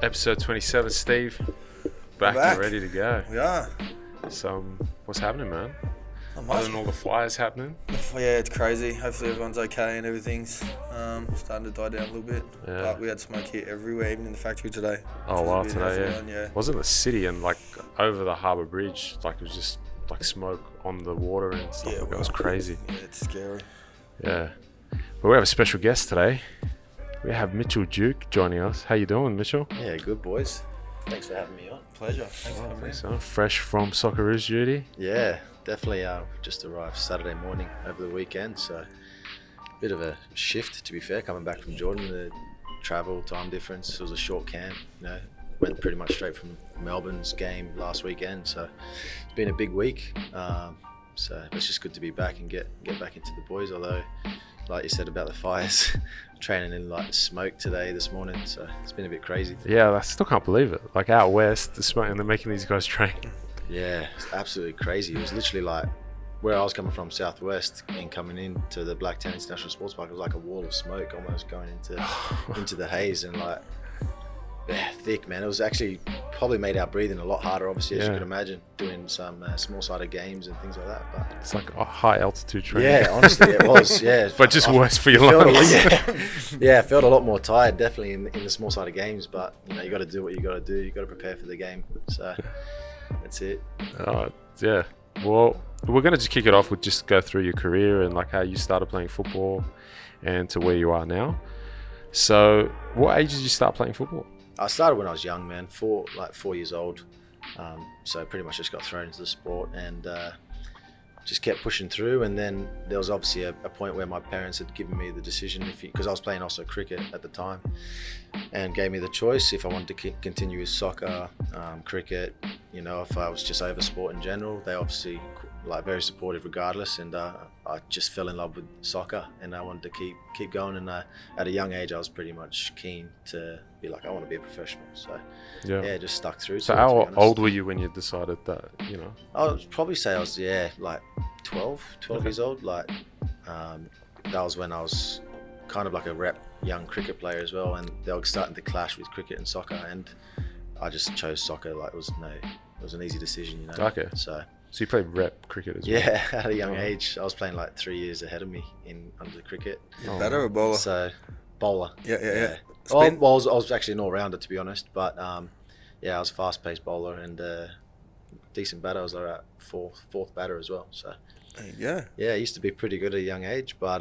Episode 27, Steve. Back Back. and ready to go. Yeah. So, what's happening, man? Not Other much. than all the flyers happening? Yeah, it's crazy. Hopefully everyone's okay and everything's starting to die down a little bit. Yeah. But we had smoke here everywhere, even in the factory today. Oh, which was wow, a bit today, heavy yeah. on, Was in the city and like over the harbour bridge, like it was just like smoke on the water and stuff. Yeah, Like, it was crazy. Yeah, it's scary. Yeah. But we have a special guest today. We have Mitchell Duke joining us. How you doing, Mitchell? Yeah, good boys. Thanks for having me on. Pleasure. Thanks for coming in. So, fresh from Socceroos duty. Yeah, definitely. Just arrived Saturday morning over the weekend, so bit of a shift to be fair. Coming back from Jordan, the travel time difference. It was a short camp. Went pretty much straight from Melbourne's game last weekend, so it's been a big week. So it's just good to be back and get back into the boys. Although, like you said about the fires, training in like smoke this morning, so it's been a bit crazy. Yeah, I still can't believe it. Like out west, the smoke, and they're making these guys train. Yeah, it's absolutely crazy. It was literally like where I was coming from, southwest, and coming into the Blacktown International Sports Park. It was like a wall of smoke, almost going into the haze, and like thick, man. It was actually probably made our breathing a lot harder, obviously, as you can imagine, doing some small-sided games and things like that. But It's like a high altitude training. yeah, honestly, it was. Yeah, But just worse for your felt a lungs. yeah, I felt a lot more tired, definitely in the small-sided games. But you got to do what you got to do. You got to prepare for the game. So that's it. Yeah. Well, we're going to just kick it off with just go through your career and like how you started playing football and to where you are now. So, what age did you start playing football? I started when I was young, man, 4 years old. So pretty much just got thrown into the sport and just kept pushing through. And then there was obviously a point where my parents had given me the decision, because I was playing also cricket at the time, and gave me the choice if I wanted to continue with soccer, cricket, if I was just over sport in general. They obviously like very supportive regardless, and I just fell in love with soccer and I wanted to keep going. And at a young age I was pretty much keen to be like, I want to be a professional. So yeah, just stuck through. So to it, to be how honest. old were you when you decided that, I would probably say I was like 12 years old. Like that was when I was kind of like a rep young cricket player as well, and they were starting to clash with cricket and soccer, and I just chose soccer. Like it was an easy decision, Okay. So you played rep cricket as well? Yeah, at a young age. I was playing like 3 years ahead of me under cricket. Batter or bowler? So bowler. Yeah. Well, I Spin? was actually an all-rounder, to be honest, but I was a fast-paced bowler and decent batter. I was like fourth batter as well. So Yeah. I used to be pretty good at a young age, but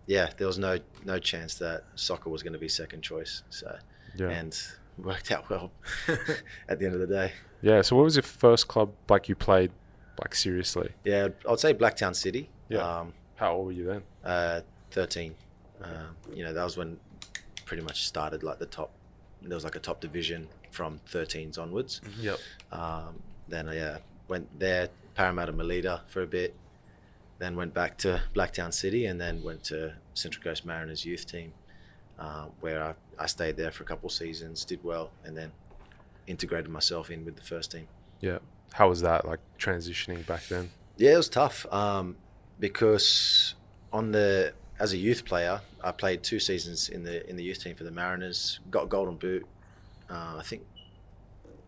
there was no chance that soccer was going to be second choice. So and worked out well at the end of the day. Yeah, so what was your first club like you played like seriously? Yeah, I'd say Blacktown City. Yeah. How old were you then? 13. That was when pretty much started like the top. There was like a top division from 13s onwards. Yep. Then went there, Parramatta Melita for a bit, then went back to Blacktown City, and then went to Central Coast Mariners youth team, where I stayed there for a couple seasons, did well, and then integrated myself in with the first team. Yeah. How was that, like transitioning back then? Yeah, it was tough because as a youth player, I played 2 seasons in the youth team for the Mariners, got golden boot, I think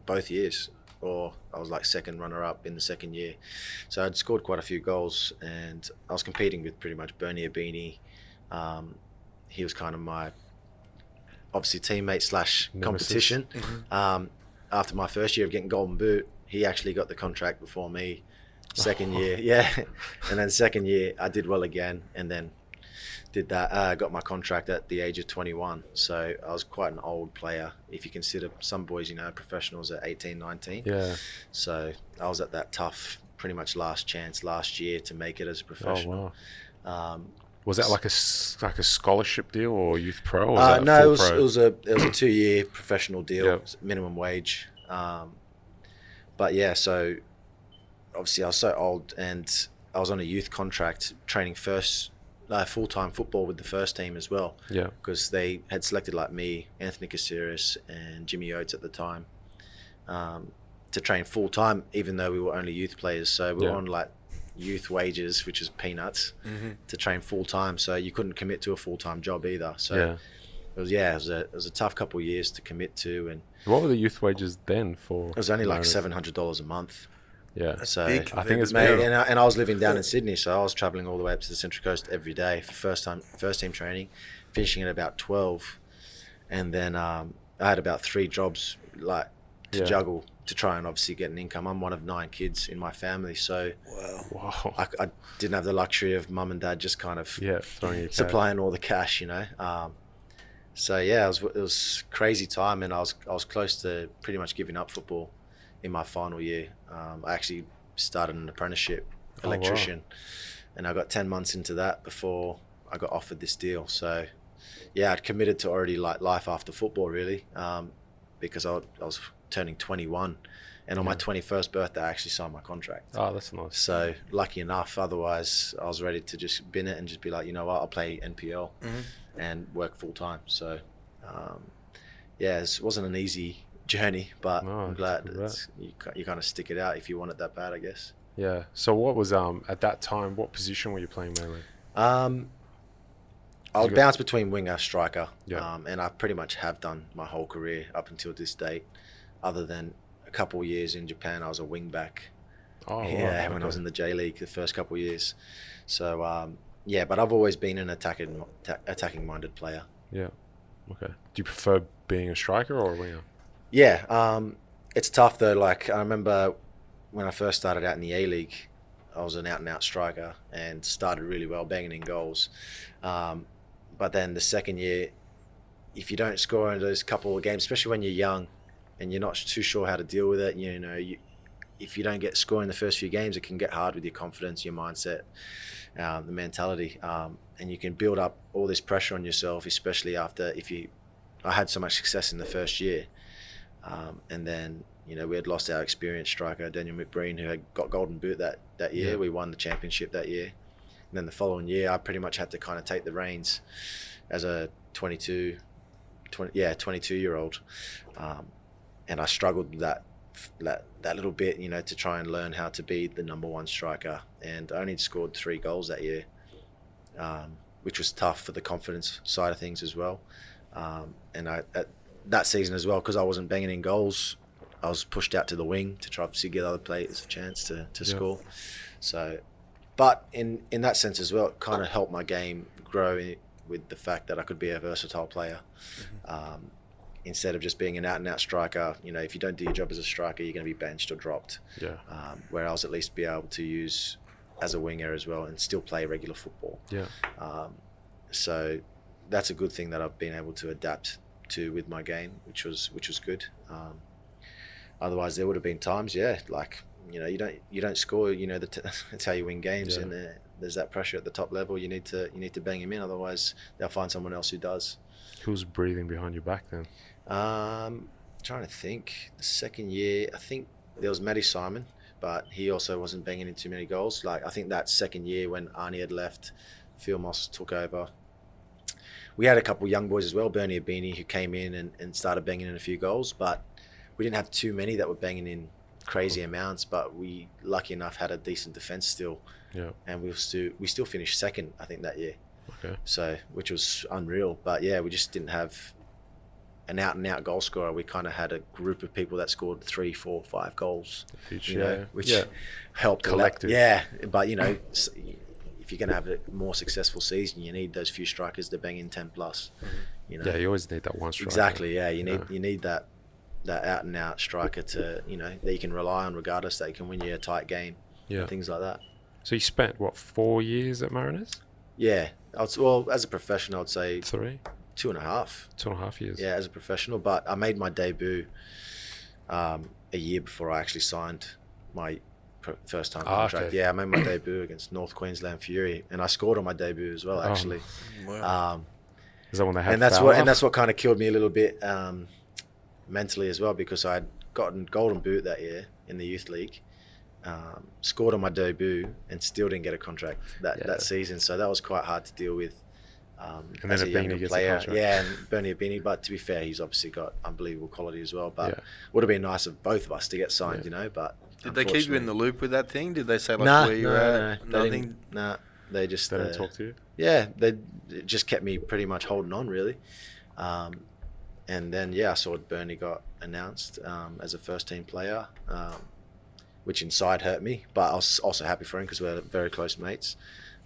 both years, or I was like second runner-up in the second year. So I'd scored quite a few goals, and I was competing with pretty much Bernie Abini. He was kind of my obviously teammate / competition. After my first year of getting golden boot, he actually got the contract before me. Second year, and then second year I did well again, and then did that. Got my contract at the age of 21, so I was quite an old player if you consider some boys, professionals at 18, 19. Yeah. So I was at that tough, pretty much last year to make it as a professional. Oh, wow. Was that like a scholarship deal or youth pro? Or was that No, full pro? it was a 2-year professional deal, Yep. minimum wage. But yeah, so obviously I was so old, and I was on a youth contract training full-time football with the first team as well. Yeah. Because they had selected like me, Anthony Caceres and Jimmy Oates at the time, to train full-time, even though we were only youth players. So we were on like youth wages, which is peanuts, to train full-time. So you couldn't commit to a full-time job either. So it was a tough couple of years to commit to, and What were the youth wages then for? it was only like Mariners? $700 a month. Yeah. That's So big. I think it's Mate, big. and I was living down in Sydney, so I was travelling all the way up to the Central Coast every day for first team training, finishing at about 12, and then I had about 3 jobs like to Yeah. juggle to try and obviously get an income. I'm one of 9 kids in my family, so Wow. Wow. I didn't have the luxury of mum and dad just kind of Yeah, throwing your cash. supplying all the cash, you know. So yeah, it was crazy time, and I was close to pretty much giving up football in my final year. I actually started an apprenticeship Oh, wow. electrician, and I got 10 months into that before I got offered this deal. So yeah, I'd committed to already like life after football really, because I was turning 21, and on my 21st birthday I actually signed my contract. Oh, that's nice. So lucky enough, otherwise I was ready to just bin it and just be like, you know what, I'll play NPL and work full time. So yeah, it wasn't an easy journey, but No, I'm glad congrats. you kind of stick it out if you want it that bad, I guess. Yeah. So what was at that time? What position were you playing mainly? I would bounce between winger, striker, Yeah. and I pretty much have done my whole career up until this date, other than a couple of years in Japan. I was a wing back. Oh, Yeah, right, when I was okay. in the J League the first couple of years. So yeah, but I've always been an attacking minded player. Yeah. Okay. Do you prefer being a striker or a winger? Yeah, it's tough though. Like I remember when I first started out in the A League, I was an out and out striker and started really well, banging in goals. But then the second year, if you don't score in those couple of games, especially when you're young and you're not too sure how to deal with it, you know, if you don't get scoring the first few games, it can get hard with your confidence, your mindset, the mentality, and you can build up all this pressure on yourself, especially after I had so much success in the first year, and then you know we had lost our experienced striker Daniel McBreen, who had got Golden Boot that year. Yeah. We won the championship that year, and then the following year I pretty much had to kind of take the reins as a 22 year old, and I struggled with that little bit, you know, to try and learn how to be the number 1 striker. And I only scored 3 goals that year, which was tough for the confidence side of things as well. And at that season as well, because I wasn't banging in goals, I was pushed out to the wing to try to give other players a chance to score. So, but in that sense as well, it kind of helped my game grow with the fact that I could be a versatile player. Instead of just being an out-and-out striker, you know, if you don't do your job as a striker, you're going to be benched or dropped. Yeah. Where I'll at least be able to use as a winger as well and still play regular football. Yeah. So that's a good thing that I've been able to adapt to with my game, which was good. Otherwise, there would have been times, like you know, you don't score, you know, that's how you win games, Yeah. and there's that pressure at the top level. You need to bang him in, otherwise they'll find someone else who does. Who's breathing behind your back then? Trying to think. The second year, I think there was Matty Simon, but he also wasn't banging in too many goals. Like I think that second year when Arnie had left, Phil Moss took over. We had a couple of young boys as well, Bernie Abini, who came in and started banging in a few goals, but we didn't have too many that were banging in crazy amounts. But we, lucky enough, had a decent defense still, Yeah. and we still finished second, I think, that year. Okay. So, which was unreal. But yeah, we just didn't have an out-and-out goal scorer. We kind of had a group of people that scored 3, 4, 5 goals, Each, you know, yeah. which Yeah. helped a lot. Collective. Yeah, but you know, if you're going to have a more successful season, you need those few strikers to bang in 10 plus. You know, Yeah, you always need that one striker. exactly. Yeah, you need that out-and-out striker to, you know, that you can rely on regardless, that you can win you a tight game, Yeah. and things like that. So you spent, what, 4 years at Mariners? Yeah, well, as a professional, I'd say 3? 2.5. 2.5 years. Yeah, as a professional, but I made my debut a year before I actually signed my first time contract. Okay. Yeah, I made my debut against North Queensland Fury, and I scored on my debut as well, actually. Wow. Is that when they had And that's Fowler? that's what kind of killed me a little bit mentally as well, because I'd gotten Golden Boot that year in the youth league, scored on my debut, and still didn't get a contract that season. So that was quite hard to deal with. And as then a Abini younger gets a player, contract. yeah, and Bernie Abini. But to be fair, he's obviously got unbelievable quality as well. But Yeah. would have been nice of both of us to get signed, Yeah. you know. But Did they keep you in the loop with that thing? Did they say like Nah, where you're at? Nothing. Nah, they just They don't talk to you? yeah, they just kept me pretty much holding on, really. And then, I saw Bernie got announced as a first-team player, which inside hurt me, but I was also happy for him because we're very close mates.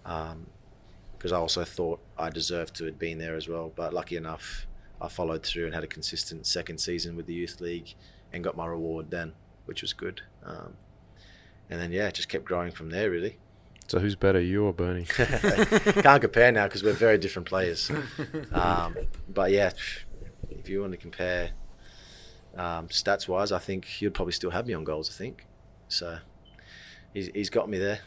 Because I also thought I deserved to have been there as well. But lucky enough, I followed through and had a consistent second season with the youth league and got my reward then, which was good. And then, it just kept growing from there, really. So who's better, you or Bernie? Can't compare now because we're very different players. But if you want to compare stats-wise, I think he'd probably still have me on goals, I think. So he's got me there.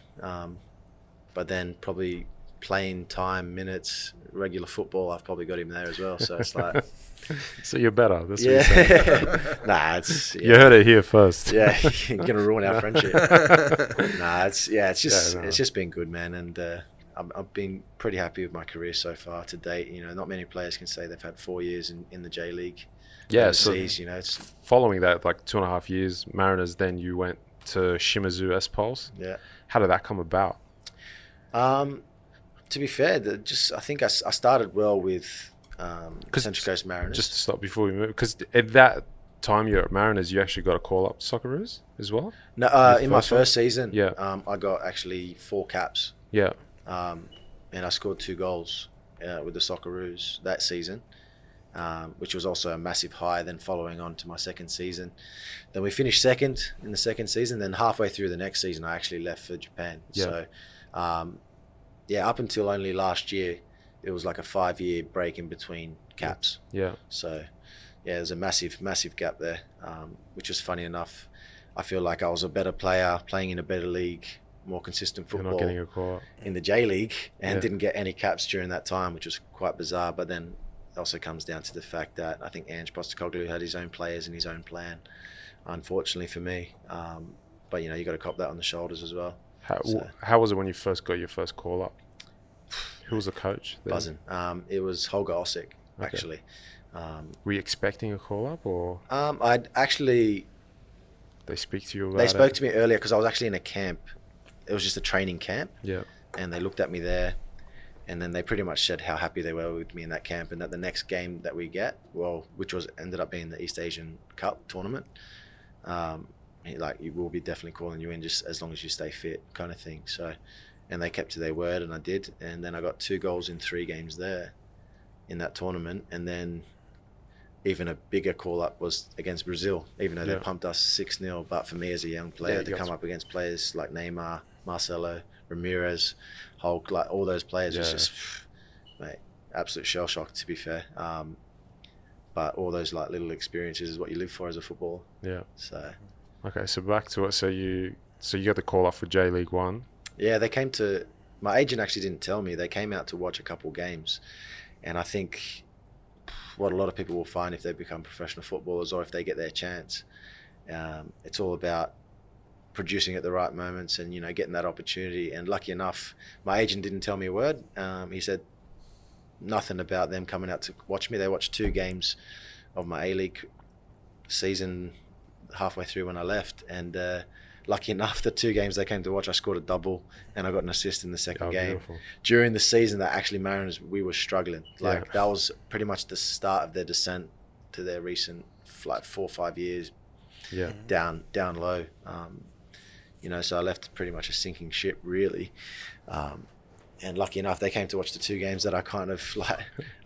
But then probably playing time, minutes, regular football, I've probably got him there as well. So it's like... So you're better. That's what you're saying. Nah, it's... You heard it here first. Yeah, you're going to ruin our friendship. Nah, it's just been good, man. And I've been pretty happy with my career so far to date. You know, not many players can say they've had 4 years in the J League. Yeah, overseas, so it's... following that, like 2.5 years, Mariners, then you went to Shimazu S-Pulse. Yeah. How did that come about? To be fair, I think I started well with Central Coast Mariners. Just to stop before we move, because at that time you're at Mariners, you actually got a call up to Socceroos as well? No, in my first season, I got actually 4 caps. Yeah. And I scored 2 goals with the Socceroos that season, which was also a massive high. Then following on to my second season, then we finished second in the second season. Then halfway through the next season, I actually left for Japan. Yeah. So, up until only last year, it was like a 5-year break in between caps. Yeah. So, there's a massive gap there, which was funny enough. I feel like I was a better player playing in a better league, more consistent football. You're not getting a call up. In the J League, and didn't get any caps during that time, which was quite bizarre. But then it also comes down to the fact that I think Ange Postecoglou had his own players and his own plan, unfortunately for me. But you got to cop that on the shoulders as well. How was it when you first got your first call up? Who was the coach then? Buzzing. It was Holger Osick, actually. Were you expecting a call up, or I'd actually... They speak to you about They spoke to me earlier because I was actually in a camp. It was just a training camp. Yeah. And they looked at me there, and then they pretty much said how happy they were with me in that camp, and that the next game that we get, which ended up being the East Asian Cup tournament, you will be definitely calling you in just as long as you stay fit, kind of thing. So, and they kept to their word, and I did. And then I got 2 goals in 3 games there in that tournament. And then even a bigger call-up was against Brazil, even though they pumped us 6-0. But for me as a young player to come up against players like Neymar, Marcelo, Ramirez, Hulk, like all those players was just, mate, absolute shell shock, to be fair. But all those like little experiences is what you live for as a footballer. Yeah. So. Okay, so back to it. So you got the call up for J League 1. Yeah, they came to... My agent actually didn't tell me. They came out to watch a couple games. And I think what a lot of people will find if they become professional footballers or if they get their chance, it's all about producing at the right moments and, getting that opportunity. And lucky enough, my agent didn't tell me a word. He said nothing about them coming out to watch me. They watched 2 games of my A-League season halfway through when I left, and lucky enough, the 2 games they came to watch, I scored a double and I got an assist in the second game. Beautiful. During the season that actually Mariners, we were struggling. That was pretty much the start of their descent to their recent 4 or 5 years down low. So I left pretty much a sinking ship, really. And lucky enough, they came to watch the 2 games that I kind of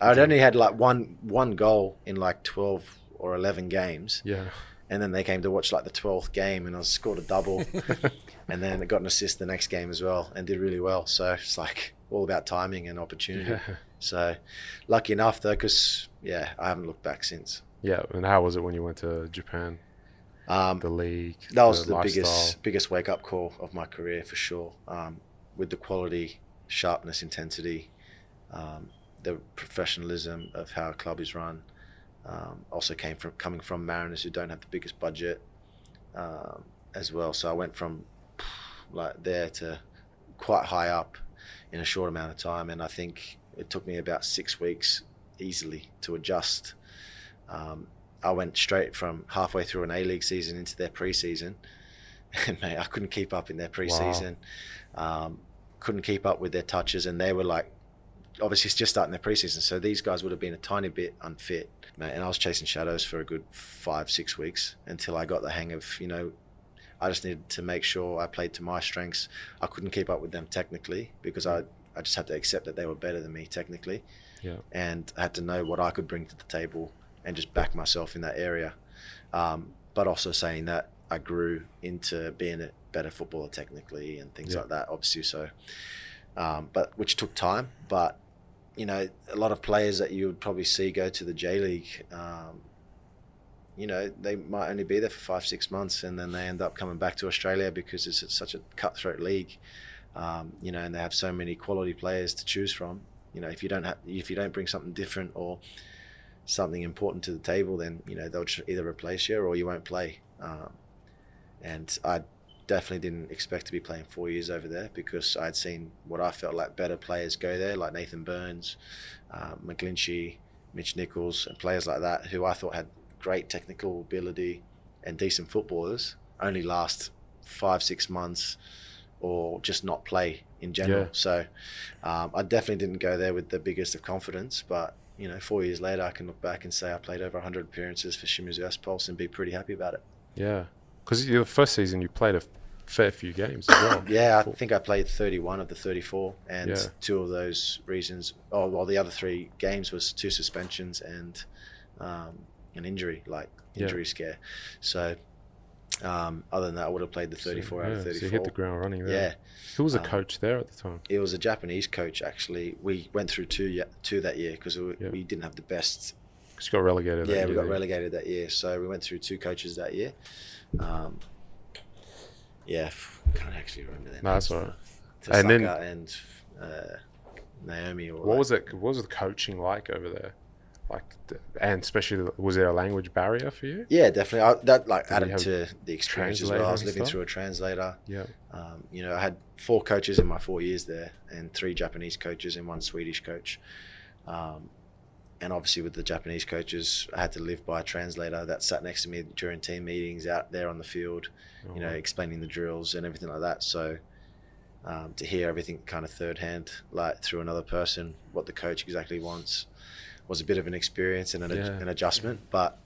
I'd only had one goal in 12 or 11 games. Yeah. And then they came to watch the 12th game, and I scored a double, and then I got an assist the next game as well, and did really well. So it's all about timing and opportunity. Yeah. So lucky enough though, because I haven't looked back since. Yeah, and how was it when you went to Japan? The league. That was the biggest wake up call of my career for sure. With the quality, sharpness, intensity, the professionalism of how a club is run. Also coming from Mariners, who don't have the biggest budget as well. So I went from there to quite high up in a short amount of time, and I think it took me about 6 weeks easily to adjust. I went straight from halfway through an A-League season into their pre-season, and mate, I couldn't keep up in their pre-season. Wow. Couldn't keep up with their touches, and they were obviously it's just starting their preseason, so these guys would have been a tiny bit unfit, mate, and I was chasing shadows for a good 5-6 weeks until I got the hang of, I just needed to make sure I played to my strengths. I couldn't keep up with them technically because I just had to accept that they were better than me technically. Yeah. And I had to know what I could bring to the table and just back myself in that area. But also saying that I grew into being a better footballer technically and things like that, obviously. So, but which took time. But, a lot of players that you would probably see go to the J League, they might only be there for 5-6 months and then they end up coming back to Australia because it's such a cutthroat league, and they have so many quality players to choose from. If you don't bring something different or something important to the table, then they'll either replace you or you won't play. And I definitely didn't expect to be playing 4 years over there because I'd seen what I felt like better players go there, like Nathan Burns, McGlinchey, Mitch Nichols, and players like that who I thought had great technical ability and decent footballers only last 5-6 months or just not play in general. Yeah. So I definitely didn't go there with the biggest of confidence, but 4 years later I can look back and say I played over 100 appearances for Shimizu Pulse and be pretty happy about it. Yeah, because your first season you played a fair few games as well. Yeah, I think I played 31 of the 34, and 2 of those reasons, the other 3 games was 2 suspensions and an injury scare. So other than that, I would have played the 34 out of 34. So you hit the ground running there. Yeah. Who was the coach there at the time? It was a Japanese coach, actually. We went through two that year because we didn't have the best. Because you got relegated that year. Yeah, we got relegated that year. So we went through 2 coaches that year. Can't actually remember their names. No, that's all right. Tasaka and Naomi. What was it? What was the coaching like over there? And especially, was there a language barrier for you? Yeah, definitely. That added to the experience as well. I was living stuff? through a translator. Yeah. I had 4 coaches in my 4 years there, and 3 Japanese coaches and 1 Swedish coach. And obviously, with the Japanese coaches, I had to live by a translator that sat next to me during team meetings out there on the field, explaining the drills and everything like that. So to hear everything kind of third hand, like through another person, what the coach exactly wants, was a bit of an experience and an adjustment. But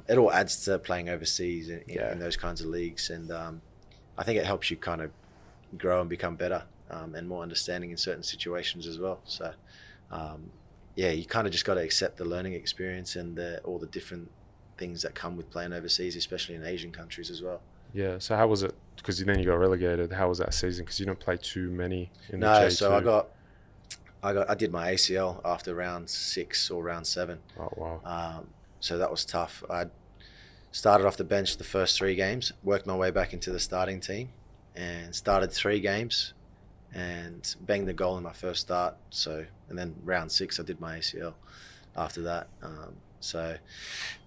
it all adds to playing overseas in those kinds of leagues. And I think it helps you kind of grow and become better and more understanding in certain situations as well. So, you kind of just got to accept the learning experience and all the different things that come with playing overseas, especially in Asian countries as well. Yeah. So how was it? Because then you got relegated. How was that season? Because you didn't play too many in the J2. So I did my ACL after round 6 or round 7. Oh wow. So that was tough. I started off the bench the first 3 games, worked my way back into the starting team, and started 3 games, and banged the goal in my first start. And then round 6 I did my ACL after that. So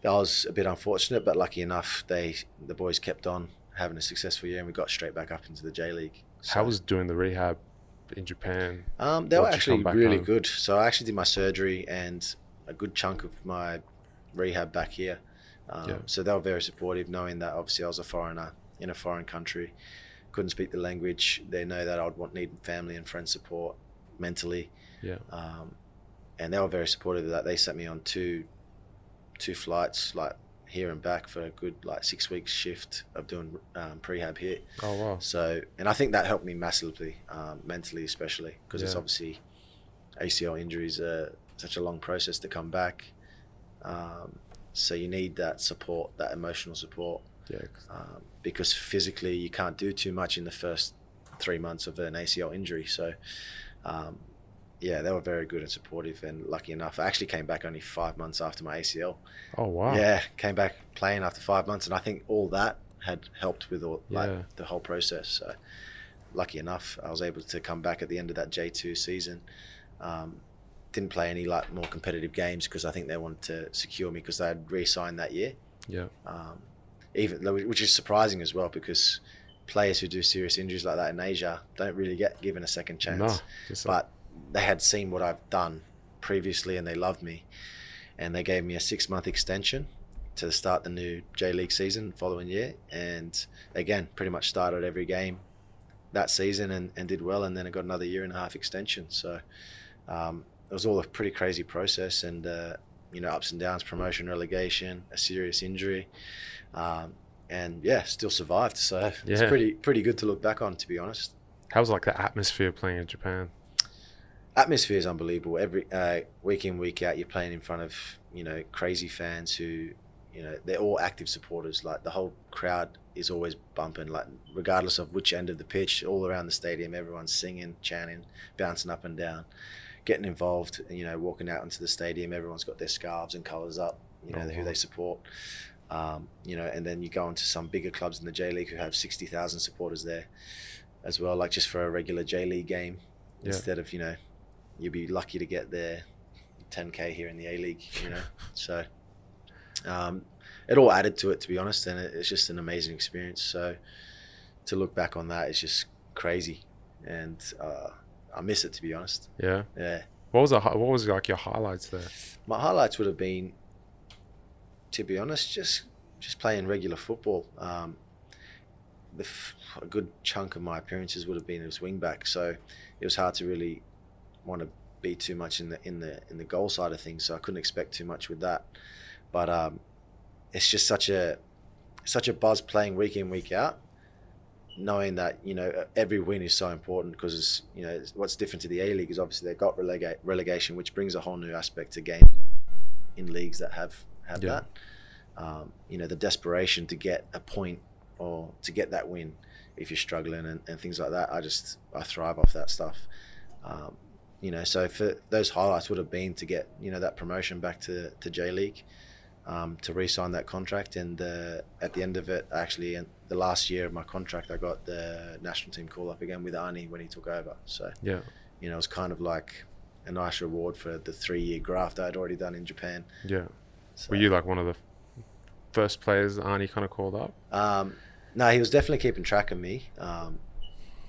that was a bit unfortunate, but lucky enough the boys kept on having a successful year and we got straight back up into the J League. So, how was doing the rehab in Japan? They were actually really good. So I actually did my surgery and a good chunk of my rehab back here. So they were very supportive, knowing that obviously I was a foreigner in a foreign country, couldn't speak the language. They know that I would need family and friend support mentally. Yeah. And they were very supportive of that. They sent me on two flights, like here and back, for a good 6 weeks shift of doing prehab here. Oh wow. So, and I think that helped me massively, mentally especially, because it's obviously ACL injuries are such a long process to come back. So you need that support, that emotional support. Yeah. Because physically you can't do too much in the first 3 months of an ACL injury. So, they were very good and supportive, and lucky enough, I actually came back only 5 months after my ACL. Oh wow. Yeah, came back playing after 5 months, and I think all that had helped with the whole process. So, lucky enough, I was able to come back at the end of that J2 season. Didn't play any more competitive games because I think they wanted to secure me because they had re-signed that year. Yeah. Which is surprising as well, because players who do serious injuries like that in Asia don't really get given a second chance. No, but they had seen what I've done previously and they loved me, and they gave me a 6-month extension to start the new J League season following year, and again pretty much started every game that season and did well, and then I got another 1.5 year extension. So It was all a pretty crazy process, and ups and downs, promotion, relegation, a serious injury, and yeah, still survived. So it's Yeah. pretty good to look back on, to be honest. How was like the atmosphere playing in Japan? Atmosphere is unbelievable. Every week in, week out, you're playing in front of crazy fans who, they're all active supporters. Like the whole crowd is always bumping. Like regardless of which end of the pitch, all around the stadium, everyone's singing, chanting, bouncing up and down, getting involved. Walking out into the stadium, everyone's got their scarves and colours up. Who they support. And then you go into some bigger clubs in the J League who have 60,000 supporters there, as well. Like just for a regular J League game, instead of you'd be lucky to get there 10k here in the A League, So it all added to it, to be honest, and it's just an amazing experience. So to look back on that is just crazy, and I miss it, to be honest. Yeah. Yeah. What was like your highlights there? My highlights would have been, to be honest, just playing regular football. A good chunk of my appearances would have been as wing back, so it was hard to really want to be too much in the goal side of things. So I couldn't expect too much with that. But it's just such a buzz playing week in, week out, knowing that every win is so important, because what's different to the A League is obviously they got relegation, which brings a whole new aspect to game in leagues that have that. The desperation to get a point or to get that win if you're struggling and things like that. I thrive off that stuff. So for those highlights would have been to get that promotion back to J League, to re-sign that contract, and at the end of it, actually, in the last year of my contract, I got the national team call up again with Arnie when he took over. So Yeah. it was kind of like a nice reward for the 3-year graft I'd already done in Japan. Yeah. So, Were you like one of the first players Arnie kind of called up? No, he was definitely keeping track of me,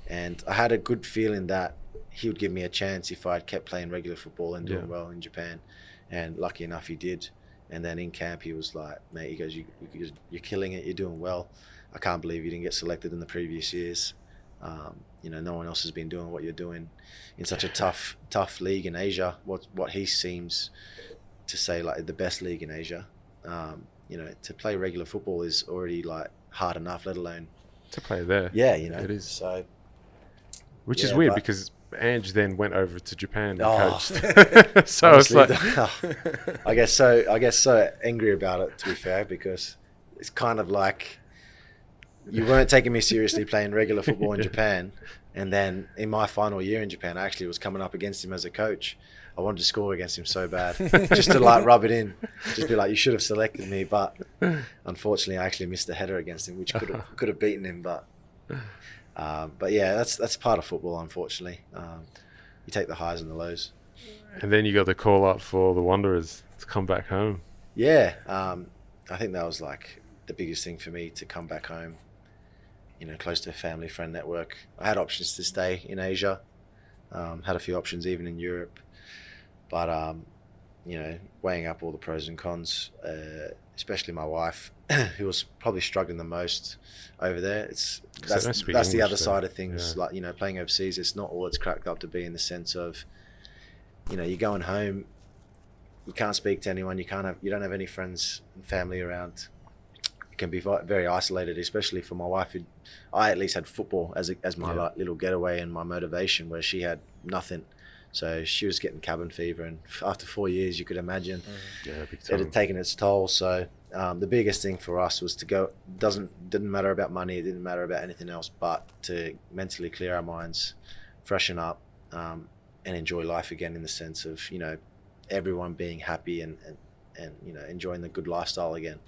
and I had a good feeling that he would give me a chance if I kept playing regular football and doing well in Japan, and lucky enough he did. And then in camp he was like, mate, he goes, you're killing it, you're doing well. I can't believe you didn't get selected in the previous years. No one else has been doing what you're doing in such a tough league in Asia. What he seems to say, like the best league in Asia. To play regular football is already like hard enough, let alone To play there. Yeah, It is. So, Which is yeah, weird but- because Ange then went over to Japan and Oh. coached. So it's honestly, like, I guess so angry about it, to be fair, because it's kind of like you weren't taking me seriously playing regular football in Japan, and then in my final year in Japan, I actually was coming up against him as a coach. I wanted to score against him so bad, just to like rub it in, just be like, you should have selected me. But unfortunately, I actually missed a header against him, which could have beaten him. But yeah, that's part of football. Unfortunately, you take the highs and the lows. and then you got the call up for the Wanderers to come back home. Yeah, I think that was like the biggest thing for me, to come back home. Close to a family friend network. I had options to stay in Asia, had a few options even in Europe, but weighing up all the pros and cons, especially my wife, who was probably struggling the most over there. That's the other English side there. of things. Yeah. Like playing overseas, it's not all it's cracked up to be, in the sense of you're going home, you can't speak to anyone, you don't have any friends and family around. It can be very isolated, especially for my wife, who I at least had football as my like little getaway and my motivation, where she had nothing. So she was getting cabin fever, and after 4 years, you could imagine Yeah, big it time. had taken its toll. So the biggest thing for us was to go. Didn't matter about money, it didn't matter about anything else, but to mentally clear our minds, freshen up, and enjoy life again, in the sense of everyone being happy and enjoying the good lifestyle again.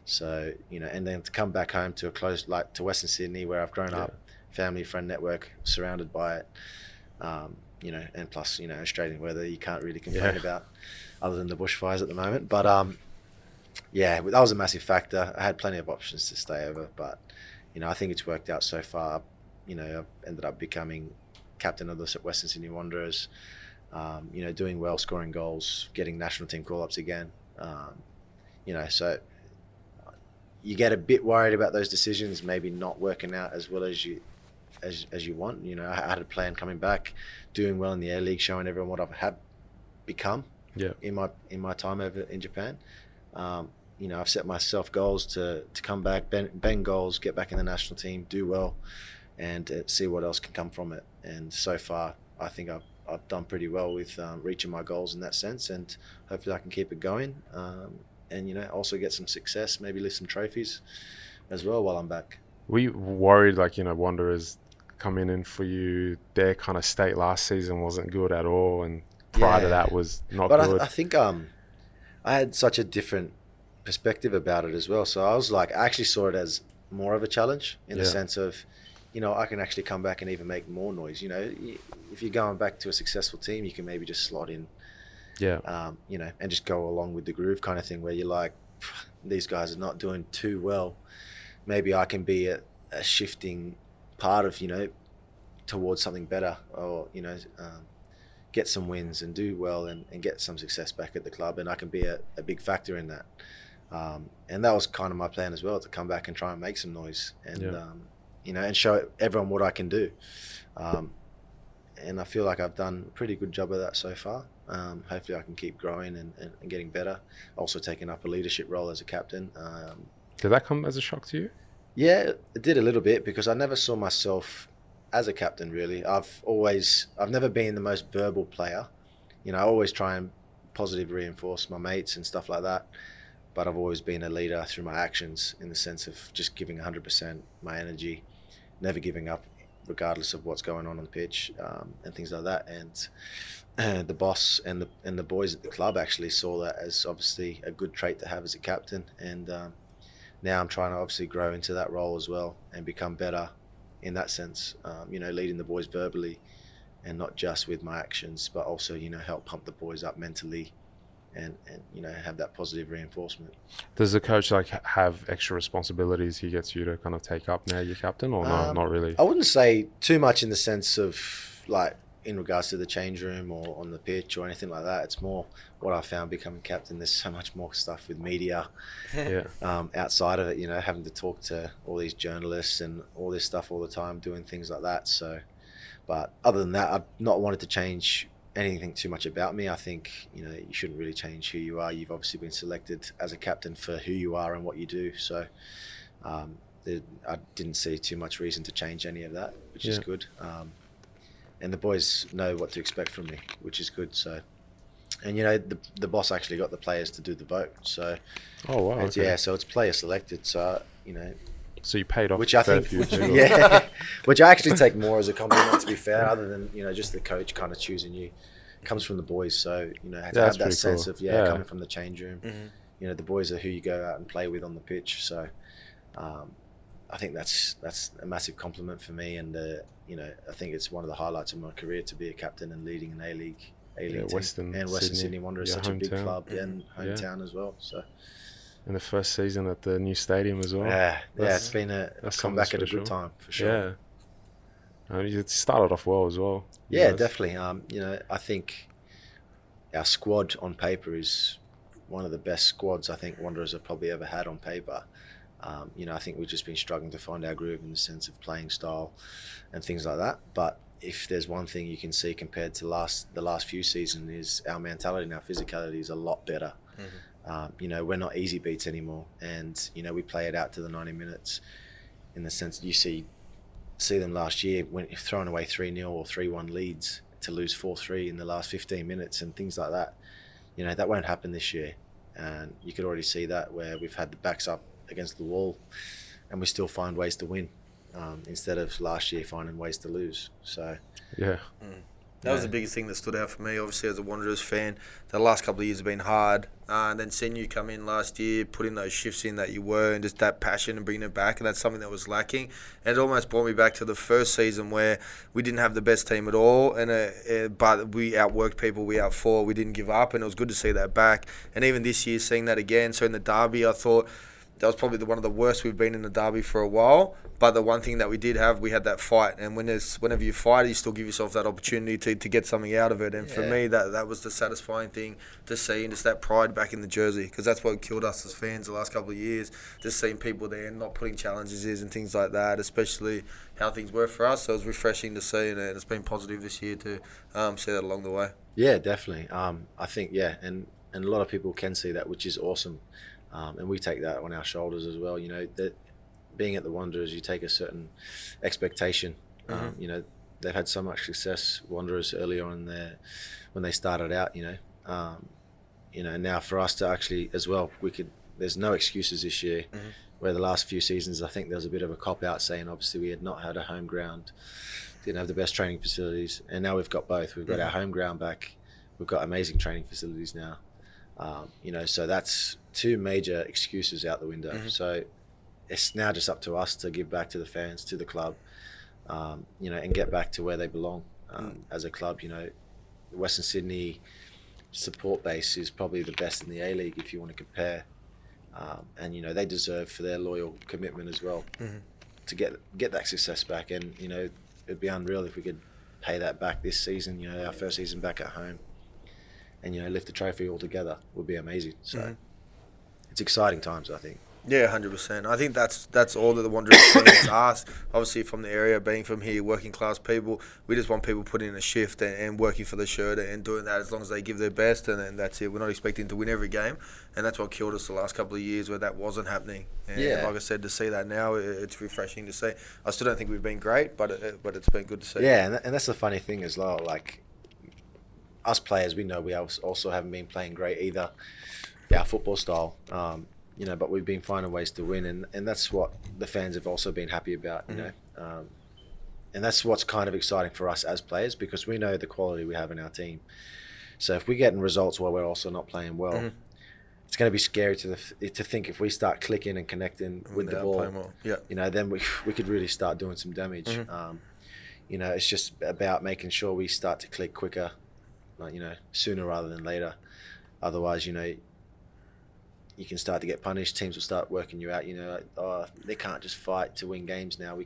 So and then to come back home to to Western Sydney, where I've grown up, family friend network, surrounded by it. And plus, Australian weather, you can't really complain about, other than the bushfires at the moment. But that was a massive factor. I had plenty of options to stay over, but I think it's worked out so far. I've ended up becoming captain of the Western Sydney Wanderers. Doing well, scoring goals, getting national team call-ups again. So you get a bit worried about those decisions maybe not working out as well as you want. I had a plan coming back, doing well in the A League, showing everyone what I've become Yeah. in my time over in Japan. I've set myself goals to come back, bang goals, get back in the national team, do well, and see what else can come from it. And so far, I think I've done pretty well with reaching my goals in that sense, and hopefully I can keep it going. And also get some success, maybe lift some trophies as well while I'm back. Were you worried, Wanderers coming in for you? Their kind of state last season wasn't good at all, and prior to that was not but good. I think I had such a different perspective about it as well. So I was like, I actually saw it as more of a challenge in the sense of, I can actually come back and even make more noise. If you're going back to a successful team, you can maybe just slot in, and just go along with the groove kind of thing, where you're like, these guys are not doing too well. Maybe I can be a shifting part of, towards something better, or, get some wins and do well and get some success back at the club. And I can be a big factor in that. And that was kind of my plan as well, to come back and try and make some noise and, and show everyone what I can do. And I feel like I've done a pretty good job of that so far. Hopefully I can keep growing and getting better. Also taking up a leadership role as a captain. Did that come as a shock to you? Yeah, it did a little bit, because I never saw myself as a captain, really. I've never been the most verbal player. I always try and positive reinforce my mates and stuff like that. But I've always been a leader through my actions, in the sense of just giving 100% my energy, never giving up, regardless of what's going on the pitch, and things like that. And the boss and the boys at the club actually saw that as obviously a good trait to have as a captain. And now I'm trying to obviously grow into that role as well and become better in that sense, leading the boys verbally and not just with my actions, but also, help pump the boys up mentally and have that positive reinforcement. Does the coach have extra responsibilities he gets you to kind of take up now you're captain, or not really? I wouldn't say too much in the sense of in regards to the change room or on the pitch or anything like that. It's more what I found becoming captain. There's so much more stuff with media outside of it, having to talk to all these journalists and all this stuff all the time, doing things like that. So, but other than that, I've not wanted to change anything too much about me. I think, you shouldn't really change who you are. You've obviously been selected as a captain for who you are and what you do. So I didn't see too much reason to change any of that, which is good. And the boys know what to expect from me, which is good. So, and the boss actually got the players to do the vote. So, oh wow, okay. Yeah. So it's player selected. So so you paid off, which I think, which I actually take more as a compliment, to be fair, other than just the coach kind of choosing you. It comes from the boys. So to have that sense of coming from the change room. Mm-hmm. The boys are who you go out and play with on the pitch. So, I think that's a massive compliment for me, and I think it's one of the highlights of my career to be a captain and leading an A-League team. Western Sydney Wanderers, such a big club, and hometown as well. So, and the first season at the new stadium as well. Yeah, it's been a comeback at a good time for sure. Yeah, you started off well as well. Yeah, definitely. I think our squad on paper is one of the best squads I think Wanderers have probably ever had on paper. I think we've just been struggling to find our groove in the sense of playing style and things like that. But if there's one thing you can see compared to the last few seasons, is our mentality and our physicality is a lot better. Mm-hmm. We're not easy beats anymore, and we play it out to the 90 minutes. In the sense you see them last year when throwing away 3-0 or 3-1 leads to lose 4-3 in the last 15 minutes and things like that. That won't happen this year, and you could already see that, where we've had the backs up against the wall and we still find ways to win, instead of last year finding ways to lose. So that was the biggest thing that stood out for me, obviously, as a Wanderers fan. The last couple of years have been hard, and then seeing you come in last year, putting those shifts in that you were, and just that passion and bringing it back, and that's something that was lacking. And it almost brought me back to the first season, where we didn't have the best team at all, and but we outworked people, we outfought, we didn't give up, and it was good to see that back. And even this year, seeing that again. So in the derby, I thought that was probably one of the worst we've been in the derby for a while. But the one thing that we did have, we had that fight. And whenever you fight, you still give yourself that opportunity to get something out of it. And for me, that was the satisfying thing to see, and just that pride back in the jersey. Because that's what killed us as fans the last couple of years. Just seeing people there and not putting challenges in and things like that, especially how things were for us. So it was refreshing to see, and it's been positive this year to see that along the way. Yeah, definitely. I think, and a lot of people can see that, which is awesome. And we take that on our shoulders as well. You know, that being at the Wanderers, you take a certain expectation. Mm-hmm. You know, they've had so much success, Wanderers, early on in their, when they started out, and now for us to actually, as well, there's no excuses this year. Mm-hmm. Where the last few seasons, I think there was a bit of a cop-out saying, obviously, we had not had a home ground, didn't have the best training facilities, and now we've got both. We've got our home ground back. We've got amazing training facilities now. So that's two major excuses out the window. Mm-hmm. So it's now just up to us to give back to the fans, to the club, and get back to where they belong as a club. You know, the Western Sydney support base is probably the best in the A-League if you want to compare. And they deserve for their loyal commitment as well to get that success back. And it'd be unreal if we could pay that back this season. Our first season back at home, and lift the trophy all together would be amazing. So it's exciting times, I think. Yeah, 100%. I think that's all that the Wanderers fans ask. Obviously, from the area, being from here, working class people, we just want people putting in a shift and working for the shirt and doing that as long as they give their best, and then that's it. We're not expecting to win every game, and that's what killed us the last couple of years where that wasn't happening. And like I said, to see that now, it's refreshing to see. I still don't think we've been great, but it's been good to see. Yeah, and that's the funny thing as well. Like, us players, we know we also haven't been playing great either, our football style. But we've been finding ways to win, and that's what the fans have also been happy about, and that's what's kind of exciting for us as players, because we know the quality we have in our team. So if we're getting results while we're also not playing well, it's going to be scary to think if we start clicking and connecting with the ball, well. then we could really start doing some damage. It's just about making sure we start to click quicker, sooner rather than later. Otherwise, you can start to get punished. Teams will start working you out. They can't just fight to win games now.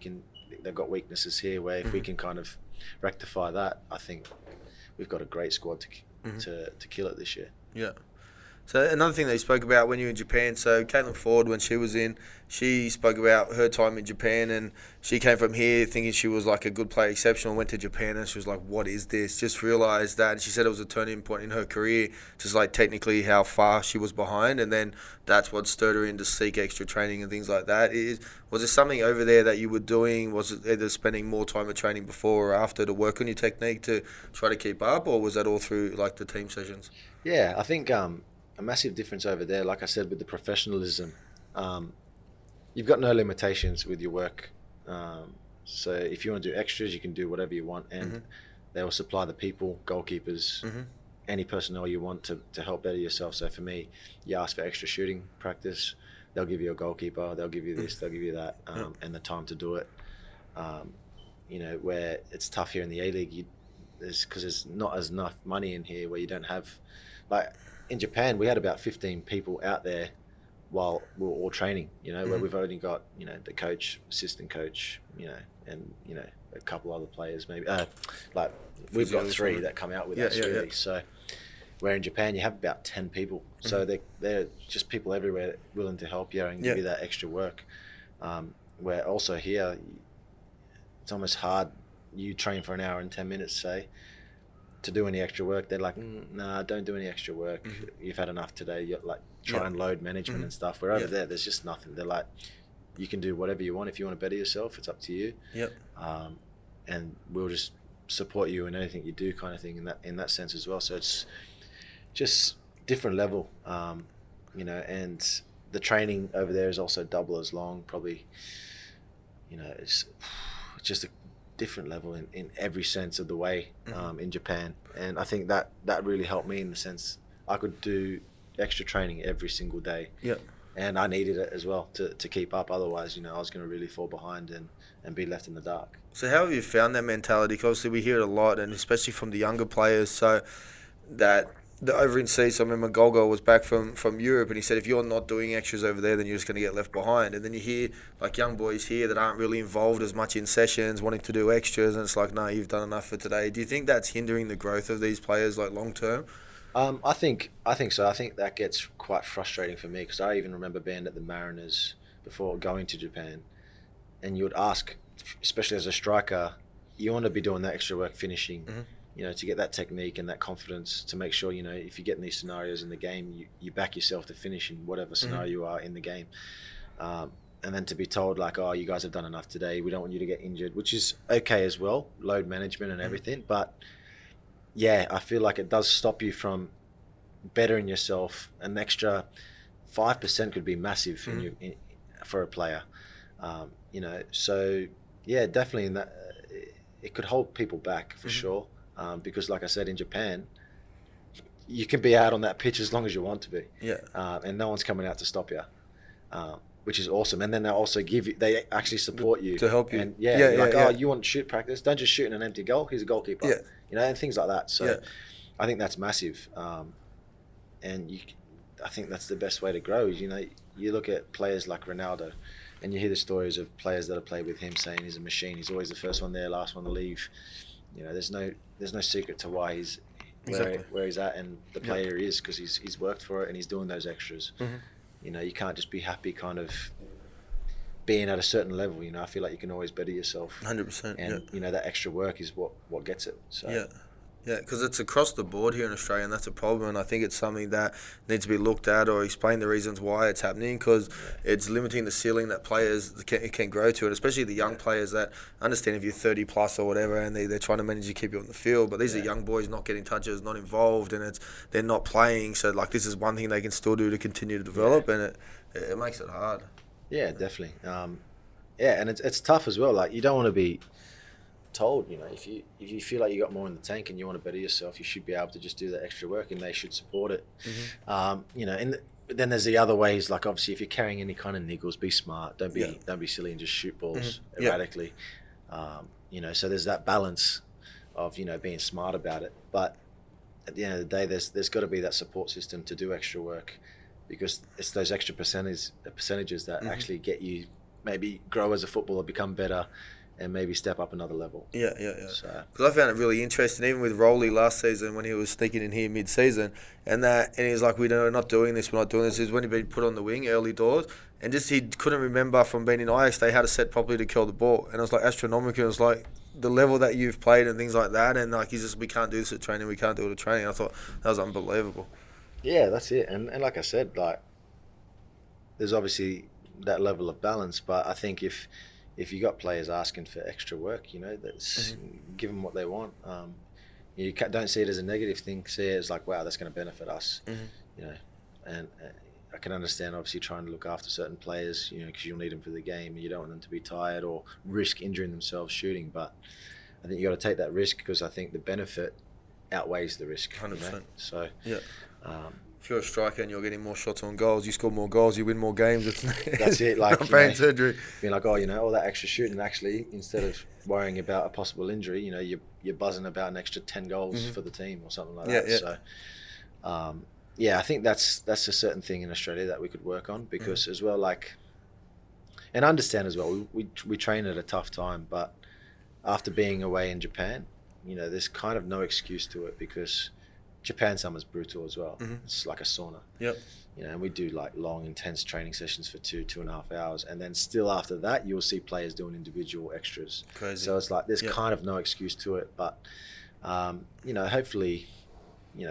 They've got weaknesses here. Where if we can kind of rectify that, I think we've got a great squad to kill it this year. Yeah. So another thing they spoke about when you were in Japan, so Caitlin Ford, when she was in, she spoke about her time in Japan, and she came from here thinking she was like a good player, exceptional, went to Japan and she was like, what is this? Just realised that, and she said it was a turning point in her career, just like technically how far she was behind, and then that's what stirred her in to seek extra training and things like that. Was there something over there that you were doing? Was it either spending more time at training before or after to work on your technique to try to keep up, or was that all through like the team sessions? Yeah, I think a massive difference over there, like I said, with the professionalism. You've got no limitations with your work. So if you want to do extras, you can do whatever you want, and they will supply the people, goalkeepers, any personnel you want to help better yourself. So for me, you ask for extra shooting practice, they'll give you a goalkeeper, they'll give you this, they'll give you that, and the time to do it. Where it's tough here in the A-League, because there's not as enough money in here, where you don't have, like in Japan, we had about 15 people out there while we were all training, where we've only got, the coach, assistant coach, and, a couple other players maybe. We've got 3 that come out with us, really. Yeah. So where in Japan, you have about 10 people. So they're just people everywhere willing to help you and give you that extra work. Where also here, it's almost hard. You train for an hour and 10 minutes, say, to do any extra work. They're like, nah, don't do any extra work. You've had enough today. You're like, try and load management and stuff. Where over there, there's just nothing. They're like, you can do whatever you want. If you want to better yourself, it's up to you. And we'll just support you in anything you do, kind of thing, in that sense as well. So it's just different level, and the training over there is also double as long, probably. It's just a different level in every sense of the way in Japan, and I think that really helped me in the sense I could do extra training every single day, and I needed it as well to keep up. Otherwise, I was going to really fall behind and be left in the dark. So how have you found that mentality? Because obviously we hear it a lot, and especially from the younger players, so that the over in seas, I remember Golgo was back from Europe, and he said if you're not doing extras over there, then you're just going to get left behind. And then you hear like young boys here that aren't really involved as much in sessions, wanting to do extras, and it's like, no, you've done enough for today. Do you think that's hindering the growth of these players like long term? I think so. I think that gets quite frustrating for me, because I even remember being at the Mariners before going to Japan, and you would ask, especially as a striker, you want to be doing that extra work finishing. to get that technique and that confidence to make sure, if you get in these scenarios in the game, you back yourself to finish in whatever scenario you are in the game. And then to be told like, oh, you guys have done enough today, we don't want you to get injured, which is okay as well, load management and everything. But yeah, I feel like it does stop you from bettering yourself. An extra 5% could be massive for a player. So yeah, definitely in that, it could hold people back for sure. Because like I said, in Japan, you can be out on that pitch as long as you want to be. Yeah. And no one's coming out to stop you. Which is awesome. And then they also they actually support you. To help you. And oh, you want shoot practice? Don't just shoot in an empty goal. Here's a goalkeeper. Yeah. And things like that. So I think that's massive. And I think that's the best way to grow is, you look at players like Ronaldo and you hear the stories of players that have played with him saying he's a machine. He's always the first one there, last one to leave. There's no secret to why he's where he's at and the player he is, because he's worked for it and he's doing those extras. You can't just be happy kind of being at a certain level. I feel like you can always better yourself. 100%. And that extra work is what gets it. So because it's across the board here in Australia, and that's a problem. And I think it's something that needs to be looked at or explain the reasons why it's happening, because it's limiting the ceiling that players can grow to, and especially the young players that understand if you're 30 plus or whatever, and they're trying to manage to keep you on the field. But these are young boys not getting touches, not involved, and they're not playing. So like this is one thing they can still do to continue to develop, and it makes it hard. Yeah, definitely. And it's tough as well. Like you don't want to be told, if you feel like you got more in the tank and you want to better yourself, you should be able to just do that extra work, and they should support it. And then there's the other ways, like obviously if you're carrying any kind of niggles, be smart, don't be silly and just shoot balls erratically. So there's that balance of being smart about it, but at the end of the day there's got to be that support system to do extra work, because it's those extra percentages that actually get you maybe grow as a footballer, become better, and maybe step up another level. Yeah. So, because I found it really interesting, even with Rowley last season when he was sneaking in here mid-season, and he's like, we're not doing this. Is when he'd been put on the wing early doors, and just he couldn't remember from being in Ajax they had a set properly to kill the ball, and it was like astronomical. It was like the level that you've played and things like that, and like we can't do this at training, we can't do it at training. I thought that was unbelievable. Yeah, that's it. And like I said, like there's obviously that level of balance, but I think if you got players asking for extra work, that's give them what they want. You don't see it as a negative thing. See it as like, wow, that's going to benefit us. And I can understand obviously trying to look after certain players, because you'll need them for the game. You don't want them to be tired or risk injuring themselves shooting. But I think you got to take that risk, because I think the benefit outweighs the risk. 100%. So if you're a striker and you're getting more shots on goals, you score more goals, you win more games. That's it. Like brain surgery. Being like, all that extra shooting, actually, instead of worrying about a possible injury, you're buzzing about an extra 10 goals for the team or something like that. So, I think that's a certain thing in Australia that we could work on, because as well, like, and understand as well, we train at a tough time, but after being away in Japan, there's kind of no excuse to it, because Japan summer's brutal as well. It's like a sauna. And we do like long, intense training sessions for 2.5 hours, and then still after that, you'll see players doing individual extras. Crazy. So it's like there's kind of no excuse to it, but hopefully,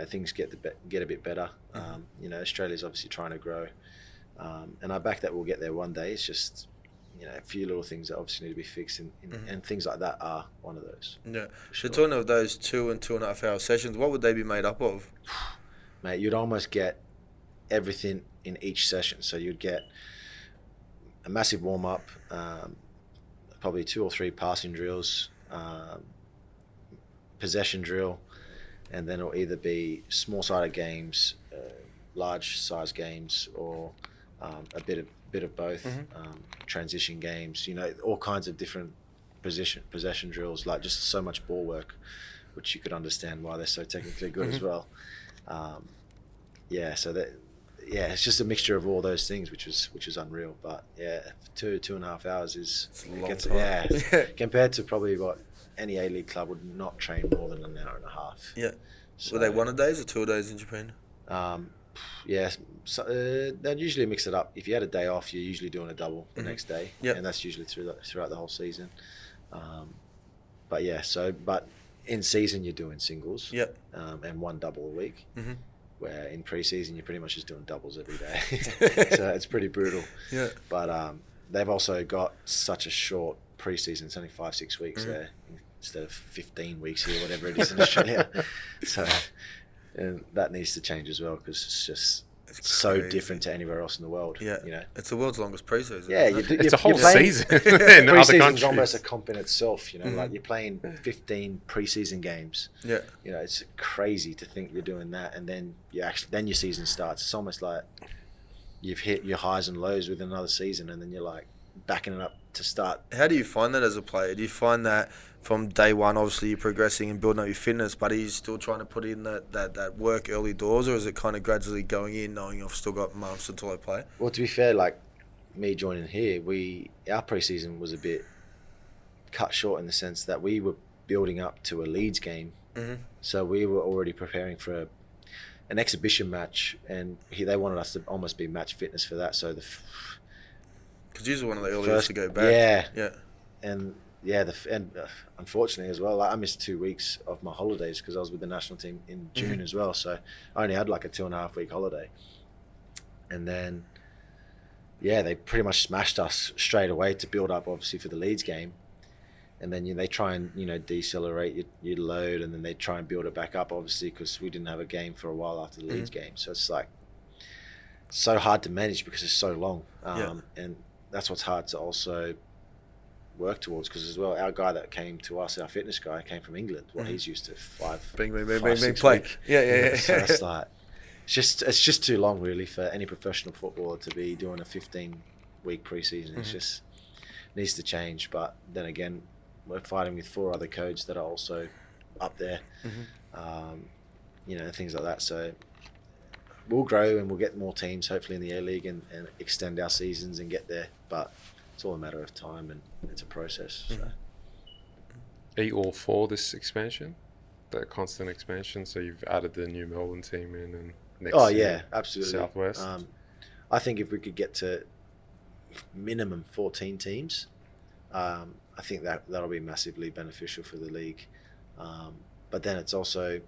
things get a bit better. Australia's obviously trying to grow, and I back that we'll get there one day. It's just a few little things that obviously need to be fixed, and things like that are one of those. Yeah. Sure. So talking of those 2 and 2.5 hour sessions, what would they be made up of? Mate, you'd almost get everything in each session. So you'd get a massive warm up, probably 2 or 3 passing drills, possession drill, and then it'll either be small sided games, large size games, or a bit of both. Transition games, all kinds of different possession drills, like just so much ball work, which you could understand why they're so technically good as well. It's just a mixture of all those things, which is unreal. But 2.5 hours is a long time. Compared to probably what any A-League club would not train more than an hour and a half. So, were they 1 a days or 2 a days in Japan? So, they'd usually mix it up. If you had a day off, you're usually doing a double the next day, and that's usually throughout the whole season. But in season you're doing singles, Yep. And one double a week. Mm-hmm. Where in pre-season you're pretty much just doing doubles every day, so it's pretty brutal. Yeah. But they've also got such a short pre-season; it's only 5-6 weeks there instead of 15 weeks here, whatever it is in Australia. So, and that needs to change as well because it's just so crazy. different to anywhere else in the world. Yeah. You know. It's the world's longest pre-season. Yeah, It's a whole you're playing- season in other Pre-season's countries. almost a comp in itself, you know. Like you're playing 15 pre-season games. Yeah. You know, it's crazy to think you're doing that, and then your season starts. It's almost like you've hit your highs and lows within another season, and then you're like backing it up to start. How do you find that as a player? Do you find that from day one, obviously you're progressing and building up your fitness, but are you still trying to put in that work early doors, or is it kind of gradually going in, knowing I've still got months until I play? Well, to be fair, like me joining here, our pre-season was a bit cut short in the sense that we were building up to a Leeds game, so we were already preparing for an exhibition match, and they wanted us to almost be match fitness for that. So Because you were one of the earliest to go back. yeah, and unfortunately as well, like, I missed 2 weeks of my holidays because I was with the national team in June as well. So I only had like a 2.5 week holiday, and then they pretty much smashed us straight away to build up, obviously, for the Leeds game. And then they try and decelerate your load, and then they try and build it back up, obviously, because we didn't have a game for a while after the Leeds game. So it's like so hard to manage because it's so long, and that's what's hard to also work towards, because as well, our guy that came to us, our fitness guy, came from England. Well, he's used to five, 6 play. week. Yeah. So it's like it's just too long, really, for any professional footballer to be doing a 15-week preseason. It's just needs to change. But then again, we're fighting with 4 other codes that are also up there, things like that. So we'll grow and we'll get more teams, hopefully, in the A-League and extend our seasons and get there. But it's all a matter of time, and it's a process. So. Are you all for this expansion, the constant expansion? So you've added the new Melbourne team in, and next year, absolutely. Southwest. I think if we could get to minimum 14 teams, I think that'll be massively beneficial for the league. But then it's also,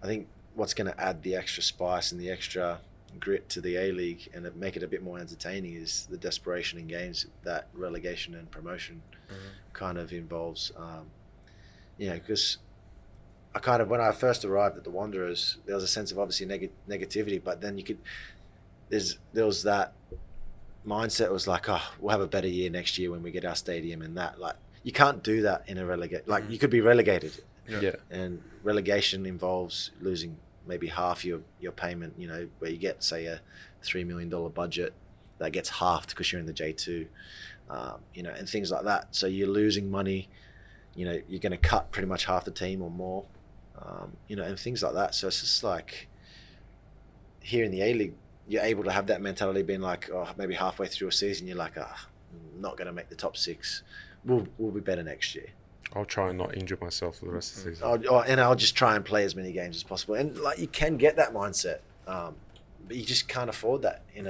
I think what's going to add the extra spice and the extra grit to the A-League and make it a bit more entertaining is the desperation in games that relegation and promotion kind of involves. Because when I first arrived at the Wanderers, there was a sense of obviously negativity, but then there was that mindset was like, oh, we'll have a better year next year when we get our stadium, and that, like, you can't do that in a like you could be relegated. And relegation involves losing maybe half your payment, where you get, say, a $3 million budget that gets halved because you're in the J2, and things like that. So you're losing money, you're going to cut pretty much half the team or more, and things like that. So it's just like here in the A-League, you're able to have that mentality being like, oh, maybe halfway through a season, you're like, I'm not going to make the top 6. We'll be better next year. I'll try and not injure myself for the rest of the season. I'll just try and play as many games as possible. And like, you can get that mindset, but you just can't afford that in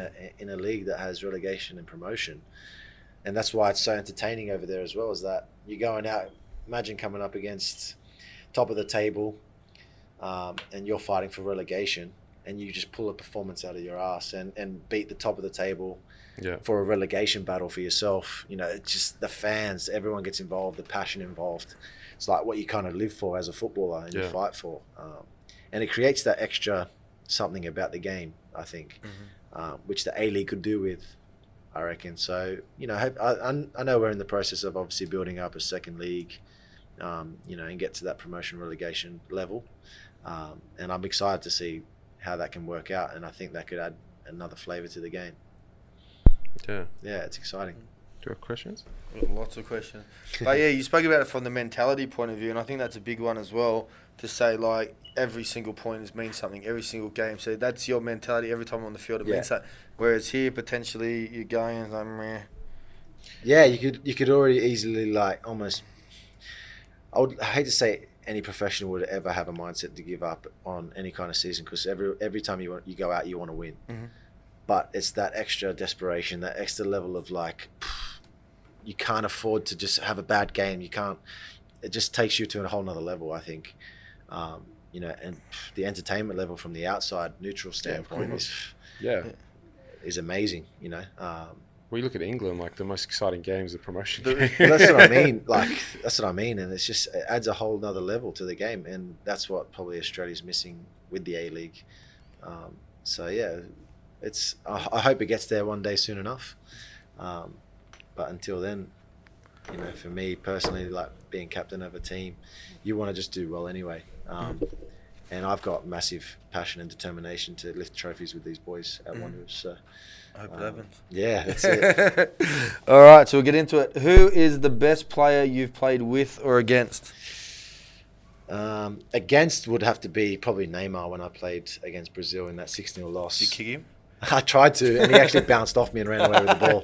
a league that has relegation and promotion. And that's why it's so entertaining over there as well, is that you're going out, imagine coming up against top of the table, and you're fighting for relegation, and you just pull a performance out of your ass and beat the top of the table for a relegation battle for yourself. It's just the fans, everyone gets involved, the passion involved. It's like what you kind of live for as a footballer and you fight for. And it creates that extra something about the game, I think, which the A-League could do with, I reckon. So, I know we're in the process of obviously building up a second league, and get to that promotion relegation level. And I'm excited to see how that can work out, and I think that could add another flavour to the game. Yeah, it's exciting. Do you have questions? Lots of questions. But yeah, you spoke about it from the mentality point of view, and I think that's a big one as well, to say, like, every single point means something, every single game. So that's your mentality every time on the field. It means that. Whereas here, potentially, you're going and like, meh. Yeah, you could already easily, like, almost. I hate to say any professional would ever have a mindset to give up on any kind of season, because every time you go out, you want to win. But it's that extra desperation, that extra level of, like, you can't afford to just have a bad game. You can't. it just takes you to a whole nother level, I think. And the entertainment level from the outside neutral standpoint is amazing. We look at England, like the most exciting games, the promotion game. That's what I mean. That's what I mean, and it adds a whole nother level to the game, and that's what probably Australia's missing with the A-League. I hope it gets there one day soon enough. But until then, for me personally, like being captain of a team, you want to just do well anyway. And I've got massive passion and determination to lift trophies with these boys at Wanderers. So I hope it happens. Yeah, that's it. All right, so we'll get into it. Who is the best player you've played with or against? Against would have to be probably Neymar when I played against Brazil in that 6-0 loss. Did you kick him? I tried to, and he actually bounced off me and ran away with the ball.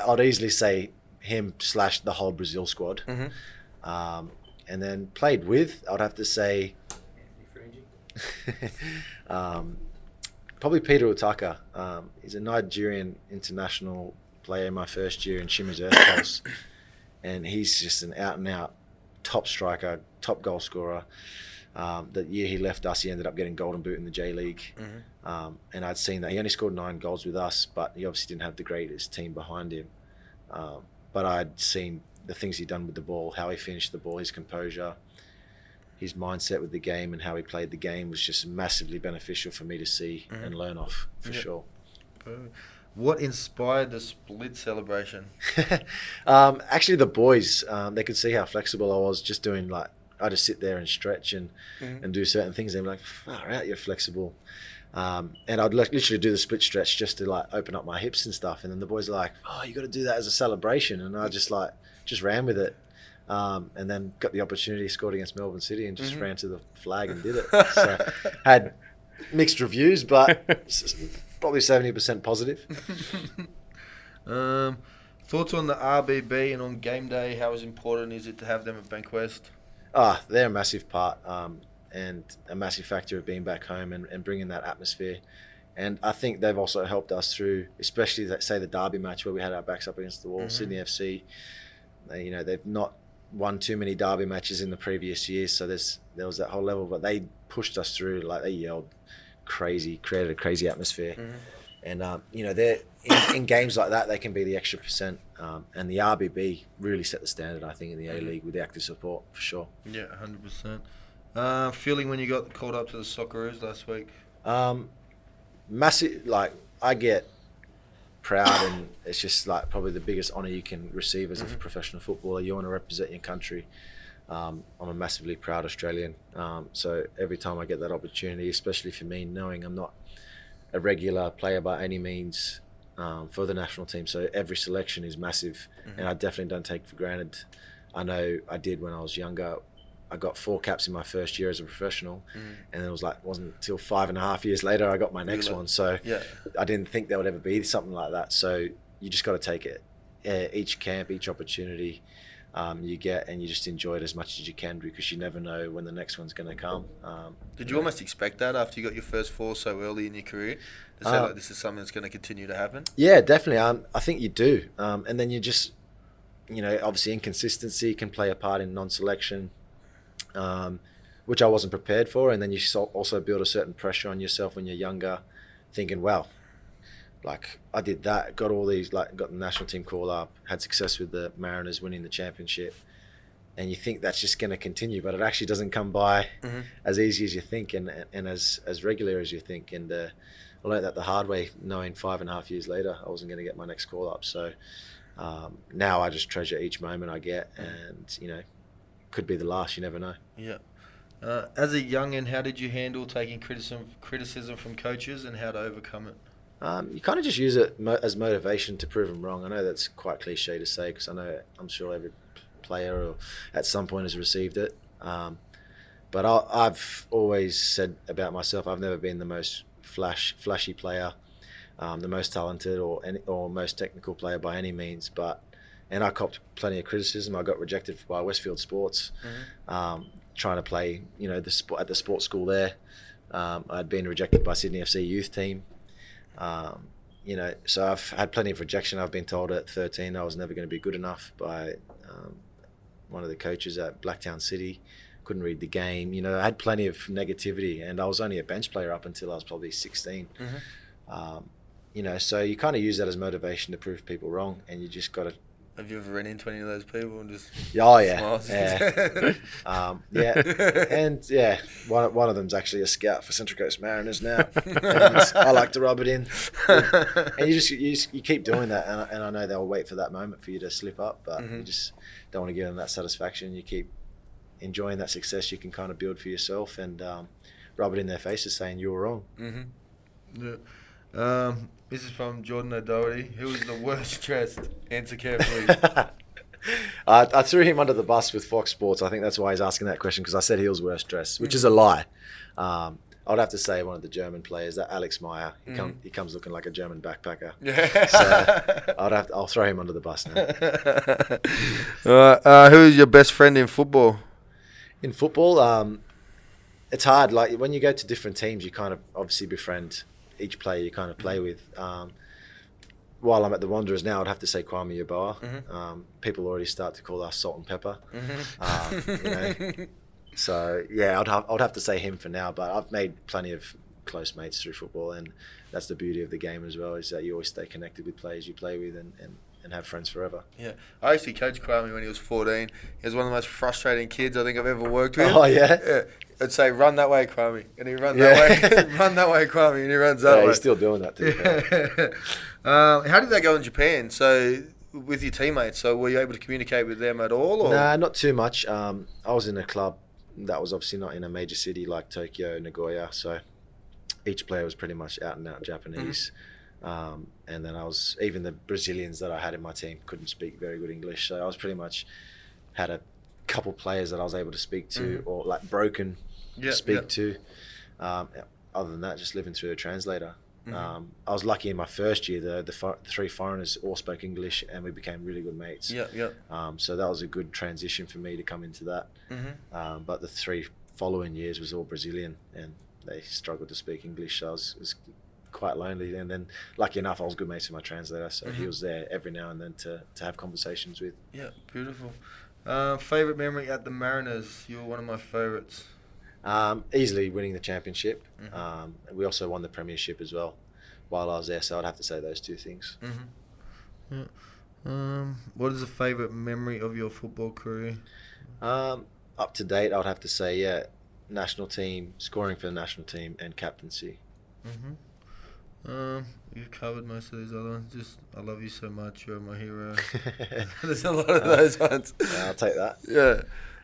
I'd easily say him / the whole Brazil squad. Mm-hmm. And then played with, I'd have to say, probably Peter Utaka. He's a Nigerian international player in my first year in Shimizu Earthpulse. And he's just an out-and-out top striker, top goal scorer. The year he left us, he ended up getting Golden Boot in the J-League. Mm-hmm. And I'd seen that. He only scored 9 goals with us, but he obviously didn't have the greatest team behind him. But I'd seen the things he'd done with the ball, how he finished the ball, his composure, his mindset with the game, and how he played the game was just massively beneficial for me to see and learn off, for sure. What inspired the split celebration? Actually, the boys, they could see how flexible I was just doing I just sit there and stretch and do certain things. They'd be like, far out, you're flexible. And I'd literally do the split stretch just to open up my hips and stuff. And then the boys are like, oh, you got to do that as a celebration. And I just ran with it. And then got the opportunity, scored against Melbourne City and just ran to the flag and did it. So had mixed reviews, but probably 70% positive. Thoughts on the RBB and on game day? How important is it to have them at Bankwest? They're a massive part and a massive factor of being back home and bringing that atmosphere. And I think they've also helped us through, especially, say, the derby match where we had our backs up against the wall. Sydney FC, they've not won too many derby matches in the previous years, so there was that whole level, but they pushed us through. They yelled crazy, created a crazy atmosphere. And they're in games like that, they can be the extra percent. And the RBB really set the standard, I think, in the A-League with the active support, for sure. Yeah, 100%. Feeling when you got called up to the Socceroos last week? Massive. I get proud, and it's just probably the biggest honour you can receive as a professional footballer. You want to represent your country. I'm a massively proud Australian. So every time I get that opportunity, especially for me, knowing I'm not a regular player by any means for the national team, so every selection is massive, and I definitely don't take it for granted. I know I did when I was younger. I got 4 caps in my first year as a professional, and it wasn't until 5.5 years later I got my next one. So I didn't think there would ever be something like that. So you just got to take it, each camp, each opportunity you get, and you just enjoy it as much as you can, because you never know when the next one's going to come. Did you almost expect that after you got your first 4 so early in your career? To say this is something that's going to continue to happen? Yeah, definitely. I think you do. And then you just, obviously inconsistency can play a part in non-selection, which I wasn't prepared for. And then you also build a certain pressure on yourself when you're younger, thinking, well, I did that, got all these, got the national team call up, had success with the Mariners winning the championship, and you think that's just going to continue, but it actually doesn't come by as easy as you think and as regular as you think. And I learned that the hard way, knowing 5.5 years later I wasn't going to get my next call up. So now I just treasure each moment I get, and could be the last, you never know. Yeah. As a youngin, how did you handle taking criticism from coaches and how to overcome it? You kind of just use it as motivation to prove them wrong. I know that's quite cliche to say, because I'm sure every player at some point has received it. But I've always said about myself, I've never been the most flashy player, the most talented or most technical player by any means. And I copped plenty of criticism. I got rejected by Westfield Sports, trying to play, at the sports school there. I'd been rejected by Sydney FC youth team. So I've had plenty of rejection. I've been told at 13 I was never going to be good enough by one of the coaches at Blacktown City. Couldn't read the game. You know, I had plenty of negativity, and I was only a bench player up until I was probably 16. You know, so you kind of use that as motivation to prove people wrong, and you just got to. Have you ever run into any of those people and just yeah, yeah. And yeah, one of them's actually a scout for Central Coast Mariners now. And I like to rub it in, and you keep doing that, and I know they'll wait for that moment for you to slip up, but you just don't want to give them that satisfaction. You keep enjoying that success you can kind of build for yourself, and rub it in their faces saying you were wrong. Yeah. This is from Jordan O'Doherty. Who is the worst dressed? Answer carefully. I threw him under the bus with Fox Sports. I think that's why he's asking that question, because I said he was worst dressed, which is a lie. I would have to say one of the German players, that Alex Meyer. He comes looking like a German backpacker. So I'll throw him under the bus now. Who is your best friend in football? In football, it's hard. Like when you go to different teams, you kind of obviously befriend each player you kind of play with. While I'm at the Wanderers now, I'd have to say Kwame Yeboah. People already start to call us salt and pepper. You know, so yeah, I'd have to say him for now. But I've made plenty of close mates through football, and that's the beauty of the game as well, is that you always stay connected with players you play with, and have friends forever. Yeah, I actually coached Kwame when he was 14. He was one of the most frustrating kids I think I've ever worked with. Oh yeah. I'd say, run that way, Kwame, and he run that way. Run that way, Kwame, and he runs that way. He's still doing that too. How did that go in Japan? So with your teammates, so were you able to communicate with them at all? Or? Nah, not too much. I was in a club that was obviously not in a major city like Tokyo, Nagoya, so each player was pretty much out and out Japanese. And then even the Brazilians that I had in my team couldn't speak very good English, so I was pretty much had a couple players that I was able to speak to, or like broken to. Other than that, just living through a translator. I was lucky in my first year, the three foreigners all spoke English, and we became really good mates. So that was a good transition for me to come into that. But the 3 following years was all Brazilian, and they struggled to speak English, so I was quite lonely. And then lucky enough, I was good mates with my translator, so he was there every now and then to have conversations with. Yeah, beautiful. Favorite memory at the Mariners? You were one of my favorites. Easily winning the championship. We also won the premiership as well while I was there, so I'd have to say those 2 things. What is a favorite memory of your football career? Up to date, I would have to say, national team, scoring for the national team, and captaincy. You've covered most of these other ones. Just, I love you so much, you're my hero. There's a lot of those ones. I'll take that. Yeah.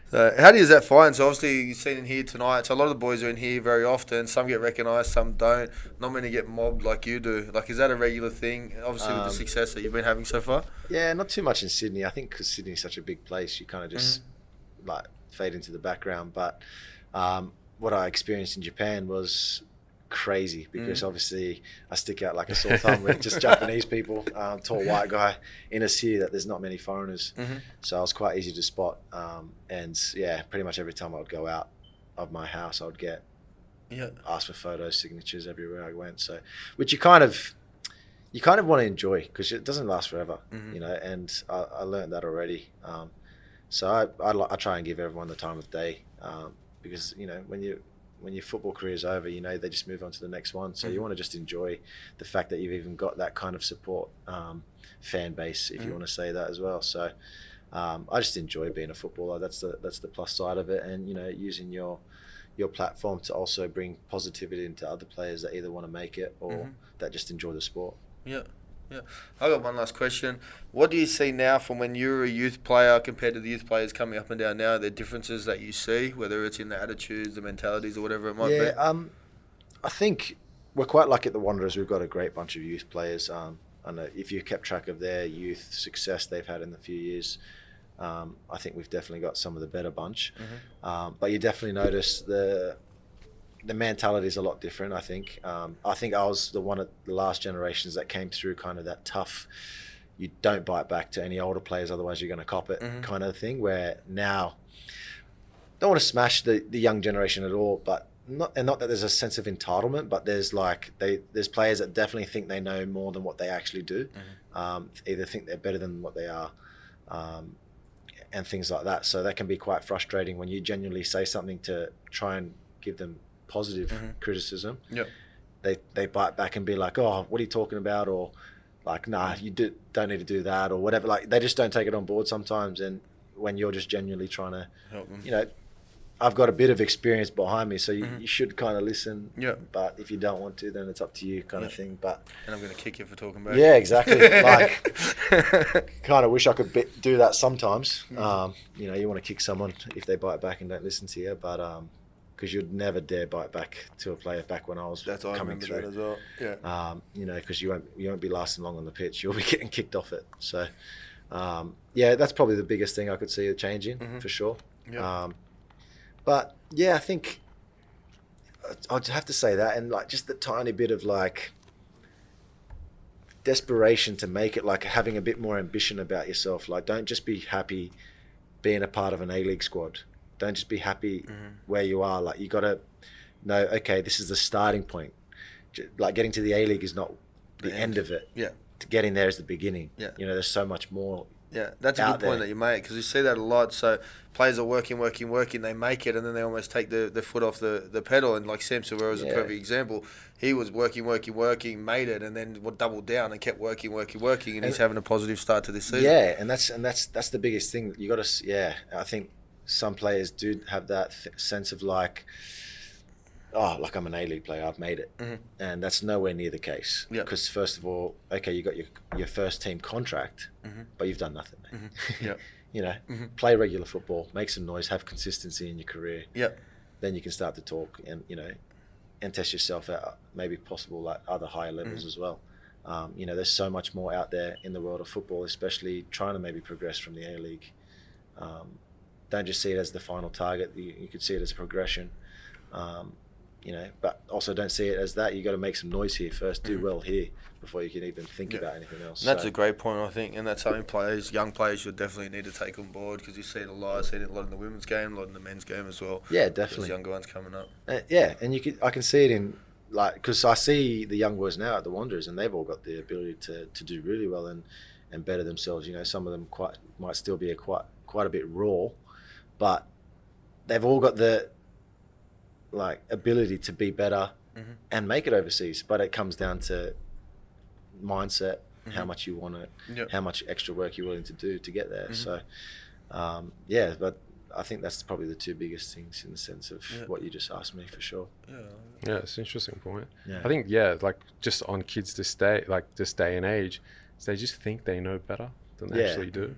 So how does that find? So obviously you've seen in here tonight. So a lot of the boys are in here very often. Some get recognised, some don't. Not many get mobbed like you do. Like, is that a regular thing? Obviously with the success that you've been having so far. Yeah, not too much in Sydney. I think because Sydney's such a big place, you kind of just like fade into the background. But what I experienced in Japan was crazy, because obviously I stick out like a sore thumb with just Japanese people, tall white guy in a city that there's not many foreigners, so I was quite easy to spot, and yeah, pretty much every time I would go out of my house I would get asked for photos, signatures everywhere I went, so which you kind of want to enjoy, because it doesn't last forever, you know, and I learned that already, so I try and give everyone the time of day, because you know when your football career is over, you know, they just move on to the next one. So you want to just enjoy the fact that you've even got that kind of support fan base, if you want to say that as well. So I just enjoy being a footballer. That's the plus side of it, and you know, using your platform to also bring positivity into other players that either want to make it or that just enjoy the sport. Yeah. I got one last question. What do you see now from when you were a youth player compared to the youth players coming up and down now? Are there differences that you see, whether it's in the attitudes, the mentalities, or whatever it might be? I think we're quite lucky at the Wanderers. We've got a great bunch of youth players. I know if you kept track of their youth success they've had in the few years, I think we've definitely got some of the better bunch. But you definitely notice the mentality is a lot different, I think. I think I was one of the last generations that came through kind of that tough, you don't bite back to any older players, otherwise you're going to cop it kind of thing, where now, don't want to smash the young generation at all, but not that there's a sense of entitlement, but there's there's players that definitely think they know more than what they actually do, either think they're better than what they are. and things like that. So that can be quite frustrating when you genuinely say something to try and give them positive criticism. Yep. They bite back and be like, oh, what are you talking about? Or like, nah, you don't need to do that or whatever. Like they just don't take it on board sometimes. And when you're just genuinely trying to help them, I've got a bit of experience behind me, so you should kind of listen. Yeah. But if you don't want to, then it's up to you, kind of thing. But and I'm going to kick you for talking back. yeah, exactly. Like, kind of wish I could do that sometimes. You want to kick someone if they bite back and don't listen to you, but because you'd never dare bite back to a player back when I was coming through. That as well. Yeah. Because you won't be lasting long on the pitch. You'll be getting kicked off it. So, that's probably the biggest thing I could see it changing for sure. Yeah. But yeah, I think I'd have to say that, and like just the tiny bit of like desperation to make it, like having a bit more ambition about yourself. Like, don't just be happy being a part of an A-League squad. Don't just be happy where you are. Like, you got to know, okay, this is the starting point. Like, getting to the A-League is not the end of it. Yeah. Getting there is the beginning. Yeah. There's so much more. Yeah, that's a good point that you make, because you see that a lot. So players are working, they make it, and then they almost take the foot off the pedal. And like Sam Socceroos is a perfect example. He was working, made it, and then doubled down and kept working, and he's having a positive start to this season. Yeah, and that's the biggest thing. You got to, I think some players do have that sense of like, oh, like I'm an A-League player, I've made it. And that's nowhere near the case. Because first of all, okay, you got your first team contract, but you've done nothing, mate. Play regular football, make some noise, have consistency in your career. Then you can start to talk and, and test yourself at maybe possible at other higher levels as well. There's so much more out there in the world of football, especially trying to maybe progress from the A-League. Don't just see it as the final target. You could see it as a progression. But also don't see it as that. You got to make some noise here first, do well here before you can even think about anything else. And that's a great point, I think, and that's something young players should definitely need to take on board, because you see it a lot. I've seen it a lot in the women's game, a lot in the men's game as well. Yeah, definitely. Those younger ones coming up. And I can see it in, like, because I see the young boys now at the Wanderers, and they've all got the ability to do really well and better themselves. Some of them might still be quite a bit raw, but they've all got the ability to be better and make it overseas. But it comes down to mindset, how much you want it, how much extra work you're willing to do to get there. So, but I think that's probably the two biggest things in the sense of what you just asked me, for sure. Yeah, it's an interesting point. Yeah. I think, like just on kids this day and age, they just think they know better than they actually do.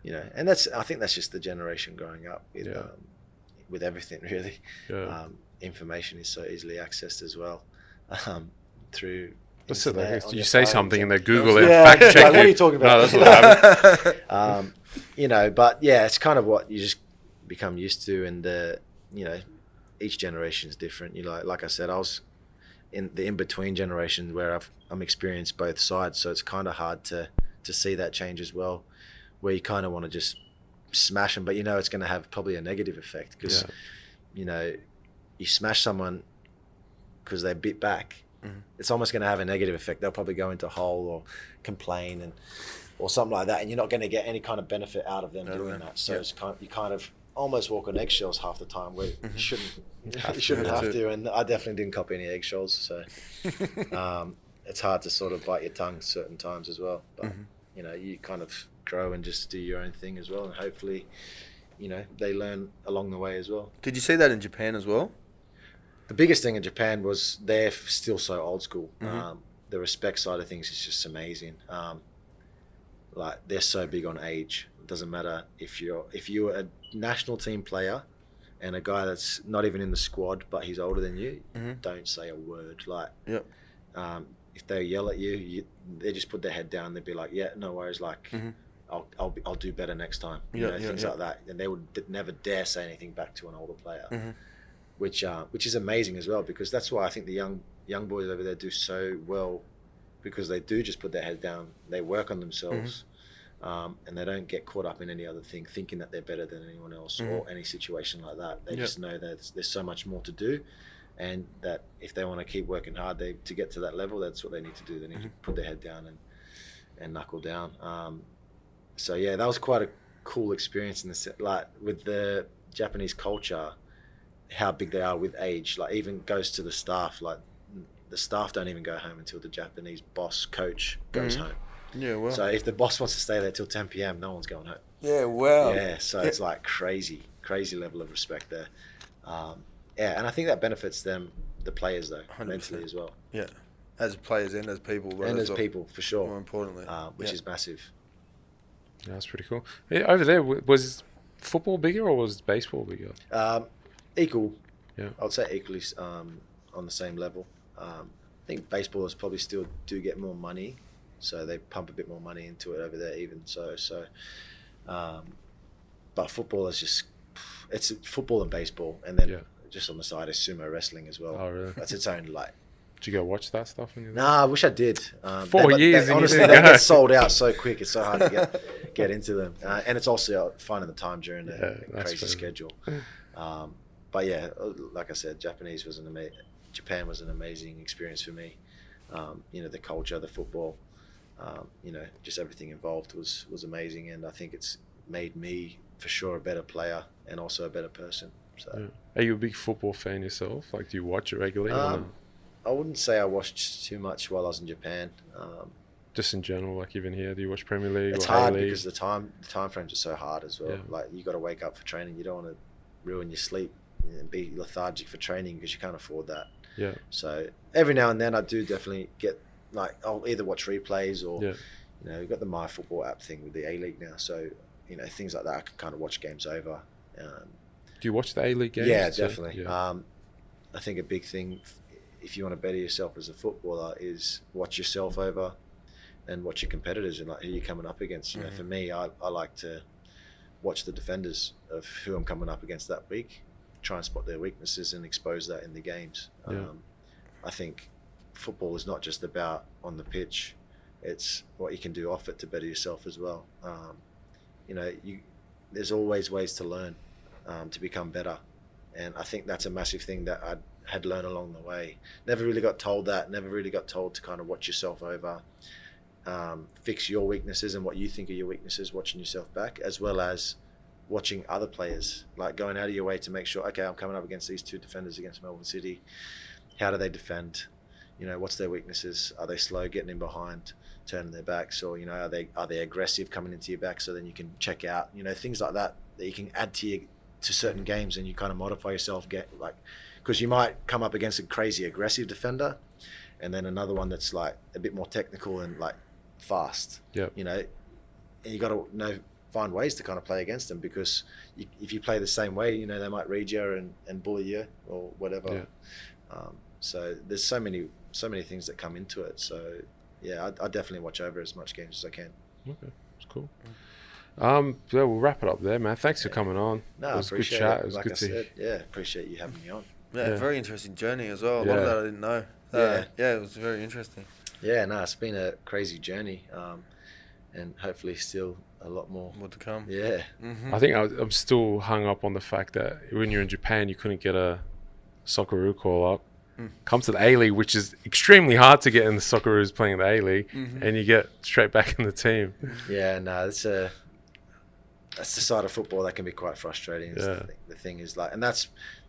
And I think that's just the generation growing up with everything, really. Information is so easily accessed as well through. You say something and they Google it, fact check what are you talking about? No, that's what happened. But yeah, it's kind of what you just become used to, and each generation is different. Like I said, I was in the in-between generation where I'm experienced both sides, so it's kind of hard to see that change as well, where you kind of want to just smash them, but it's going to have probably a negative effect, because you smash someone because they bit back, it's almost going to have a negative effect. They'll probably go into a hole or complain or something like that, and you're not going to get any kind of benefit out of them doing that. So it's you kind of almost walk on eggshells half the time, where you shouldn't have to. And I definitely didn't copy any eggshells, so it's hard to sort of bite your tongue certain times as well. But you kind of grow and just do your own thing as well, and hopefully they learn along the way as well. Did you see that in Japan as well? The biggest thing in Japan was they're still so old school. The respect side of things is just amazing. They're so big on age. It doesn't matter if you're a national team player and a guy that's not even in the squad but he's older than you, don't say a word. If they yell at you, they just put their head down. They'd be like, "Yeah, no worries. I'll do better next time." Things like that, and they would never dare say anything back to an older player, which is amazing as well, because that's why I think the young boys over there do so well, because they do just put their head down, they work on themselves, and they don't get caught up in any other thing, thinking that they're better than anyone else or any situation like that. They just know that there's so much more to do, and that if they want to keep working hard to get to that level, that's what they need to do. They need to put their head down and knuckle down. So yeah, that was quite cool experience in the like with the Japanese culture, how big they are with age. Like even goes to the staff. Like the staff don't even go home until the Japanese boss coach goes home. Yeah, well. So if the boss wants to stay there till 10 p.m., no one's going home. Yeah, wow. Yeah, so it's like crazy level of respect there. Yeah, and I think that benefits them, the players though, 100%. mentally as well. Yeah, as players and as people. But And as people, for sure. More importantly. Which is massive. Yeah, that's pretty cool. Yeah, over there, was football bigger or was baseball bigger? Equal. Yeah. I'd say equally on the same level. I think baseballers probably still do get more money, so they pump a bit more money into it over there even so. But football is just, it's football and baseball, and then just on the side is sumo wrestling as well. Oh, really? That's its own like. Did you go watch that stuff when you were there? Nah, I wish I did. 4 years and honestly, you they didn't go. get sold out so quick. It's so hard to get into them, and it's also finding the time during a crazy schedule. But yeah, like I said, Japan was an amazing experience for me. The culture, the football, just everything involved was amazing, and I think it's made me for sure a better player and also a better person. So, are you a big football fan yourself? Like, do you watch it regularly? I wouldn't say I watched too much while I was in Japan. Just in general, like even here, do you watch Premier League? It's or hard A-League? because the time frames are so hard as well. Yeah. Like you got to wake up for training. You don't want to ruin your sleep and be lethargic for training because you can't afford that. Yeah. So every now and then I do definitely get I'll either watch replays or we've got the My Football app thing with the A-League now. So things like that I can kind of watch games over. Do you watch the A-League games? Yeah, too? definitely. Yeah. I think a big thing, if you want to better yourself as a footballer, is watch yourself over and watch your competitors and like who you're coming up against. For me, I like to watch the defenders of who I'm coming up against that week, try and spot their weaknesses and expose that in the games. I think football is not just about on the pitch, it's what you can do off it to better yourself as well. There's always ways to learn, to become better. And I think that's a massive thing that I had learned along the way. Never really got told to kind of watch yourself over, fix your weaknesses and what you think are your weaknesses, watching yourself back, as well as watching other players, like going out of your way to make sure, okay, I'm coming up against these two defenders against Melbourne City. How do they defend? What's their weaknesses? Are they slow getting in behind, turning their backs, or are they aggressive coming into your back so then you can check out? Things like that you can add to certain games, and you kind of modify yourself. Because you might come up against a crazy aggressive defender, and then another one that's like a bit more technical and like fast. Yeah. And you got to find ways to kind of play against them, because if you play the same way, they might read you and bully you or whatever. Yeah. So there's so many things that come into it. So yeah, I definitely watch over as much games as I can. Okay, it's cool. We'll wrap it up there, man. Thanks for coming on. No, it was I a good appreciate chat. it. It was Like good I to said, appreciate you having me on. Yeah, very interesting journey as well. A lot Yeah. of that I didn't know. It was very interesting. Yeah, no, it's been a crazy journey, and hopefully still a lot more to come. Yeah. Mm-hmm. I think I'm still hung up on the fact that when you're in Japan, you couldn't get a Socceroo call up. Come to the A-League, which is extremely hard to get in the Socceroos playing in the A-League, and you get straight back in the team. Yeah, no, that's the side of football that can be quite frustrating. Yeah. The thing is that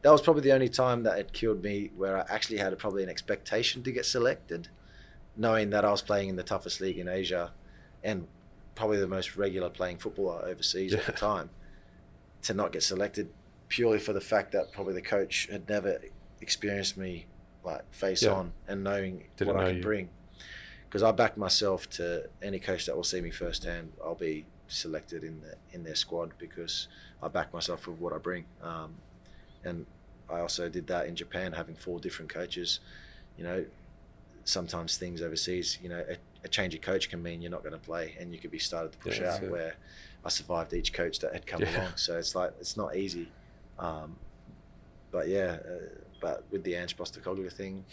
was probably the only time that it killed me, where I actually had probably an expectation to get selected, knowing that I was playing in the toughest league in Asia and probably the most regular playing footballer overseas at the time, to not get selected purely for the fact that probably the coach had never experienced me like face on and knowing what I could bring. Because I backed myself to any coach that will see me firsthand, I'll be selected in their squad, because I back myself with what I bring. And I also did that in Japan, having 4 different coaches. Sometimes things overseas, a change of coach can mean you're not going to play, and you could be started to push out. Where I survived each coach that had come along, so it's not easy. But with the Ange Postecoglou thing,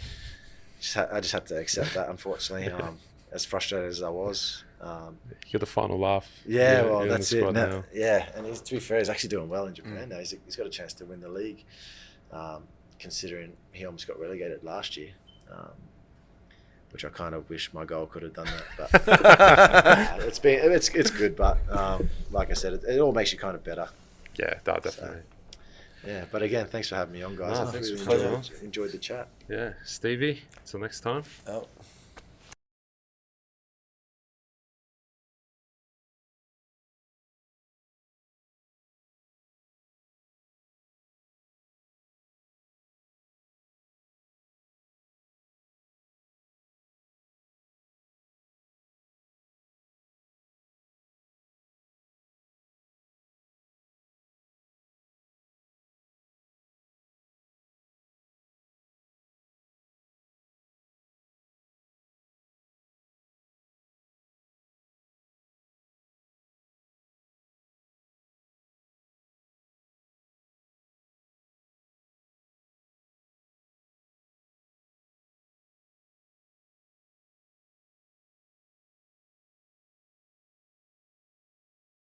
I just had to accept that, unfortunately. As frustrated as I was. You get the final laugh. Well, that's it. Now. Yeah, and to be fair, he's actually doing well in Japan now. He's got a chance to win the league, considering he almost got relegated last year. which I kind of wish my goal could have done that. But it's good. But like I said, it all makes you kind of better. Yeah, definitely. Yeah, but again, thanks for having me on, guys. No, I thanks really for coming on. enjoyed the chat. Yeah, Stevie. Until next time. Oh.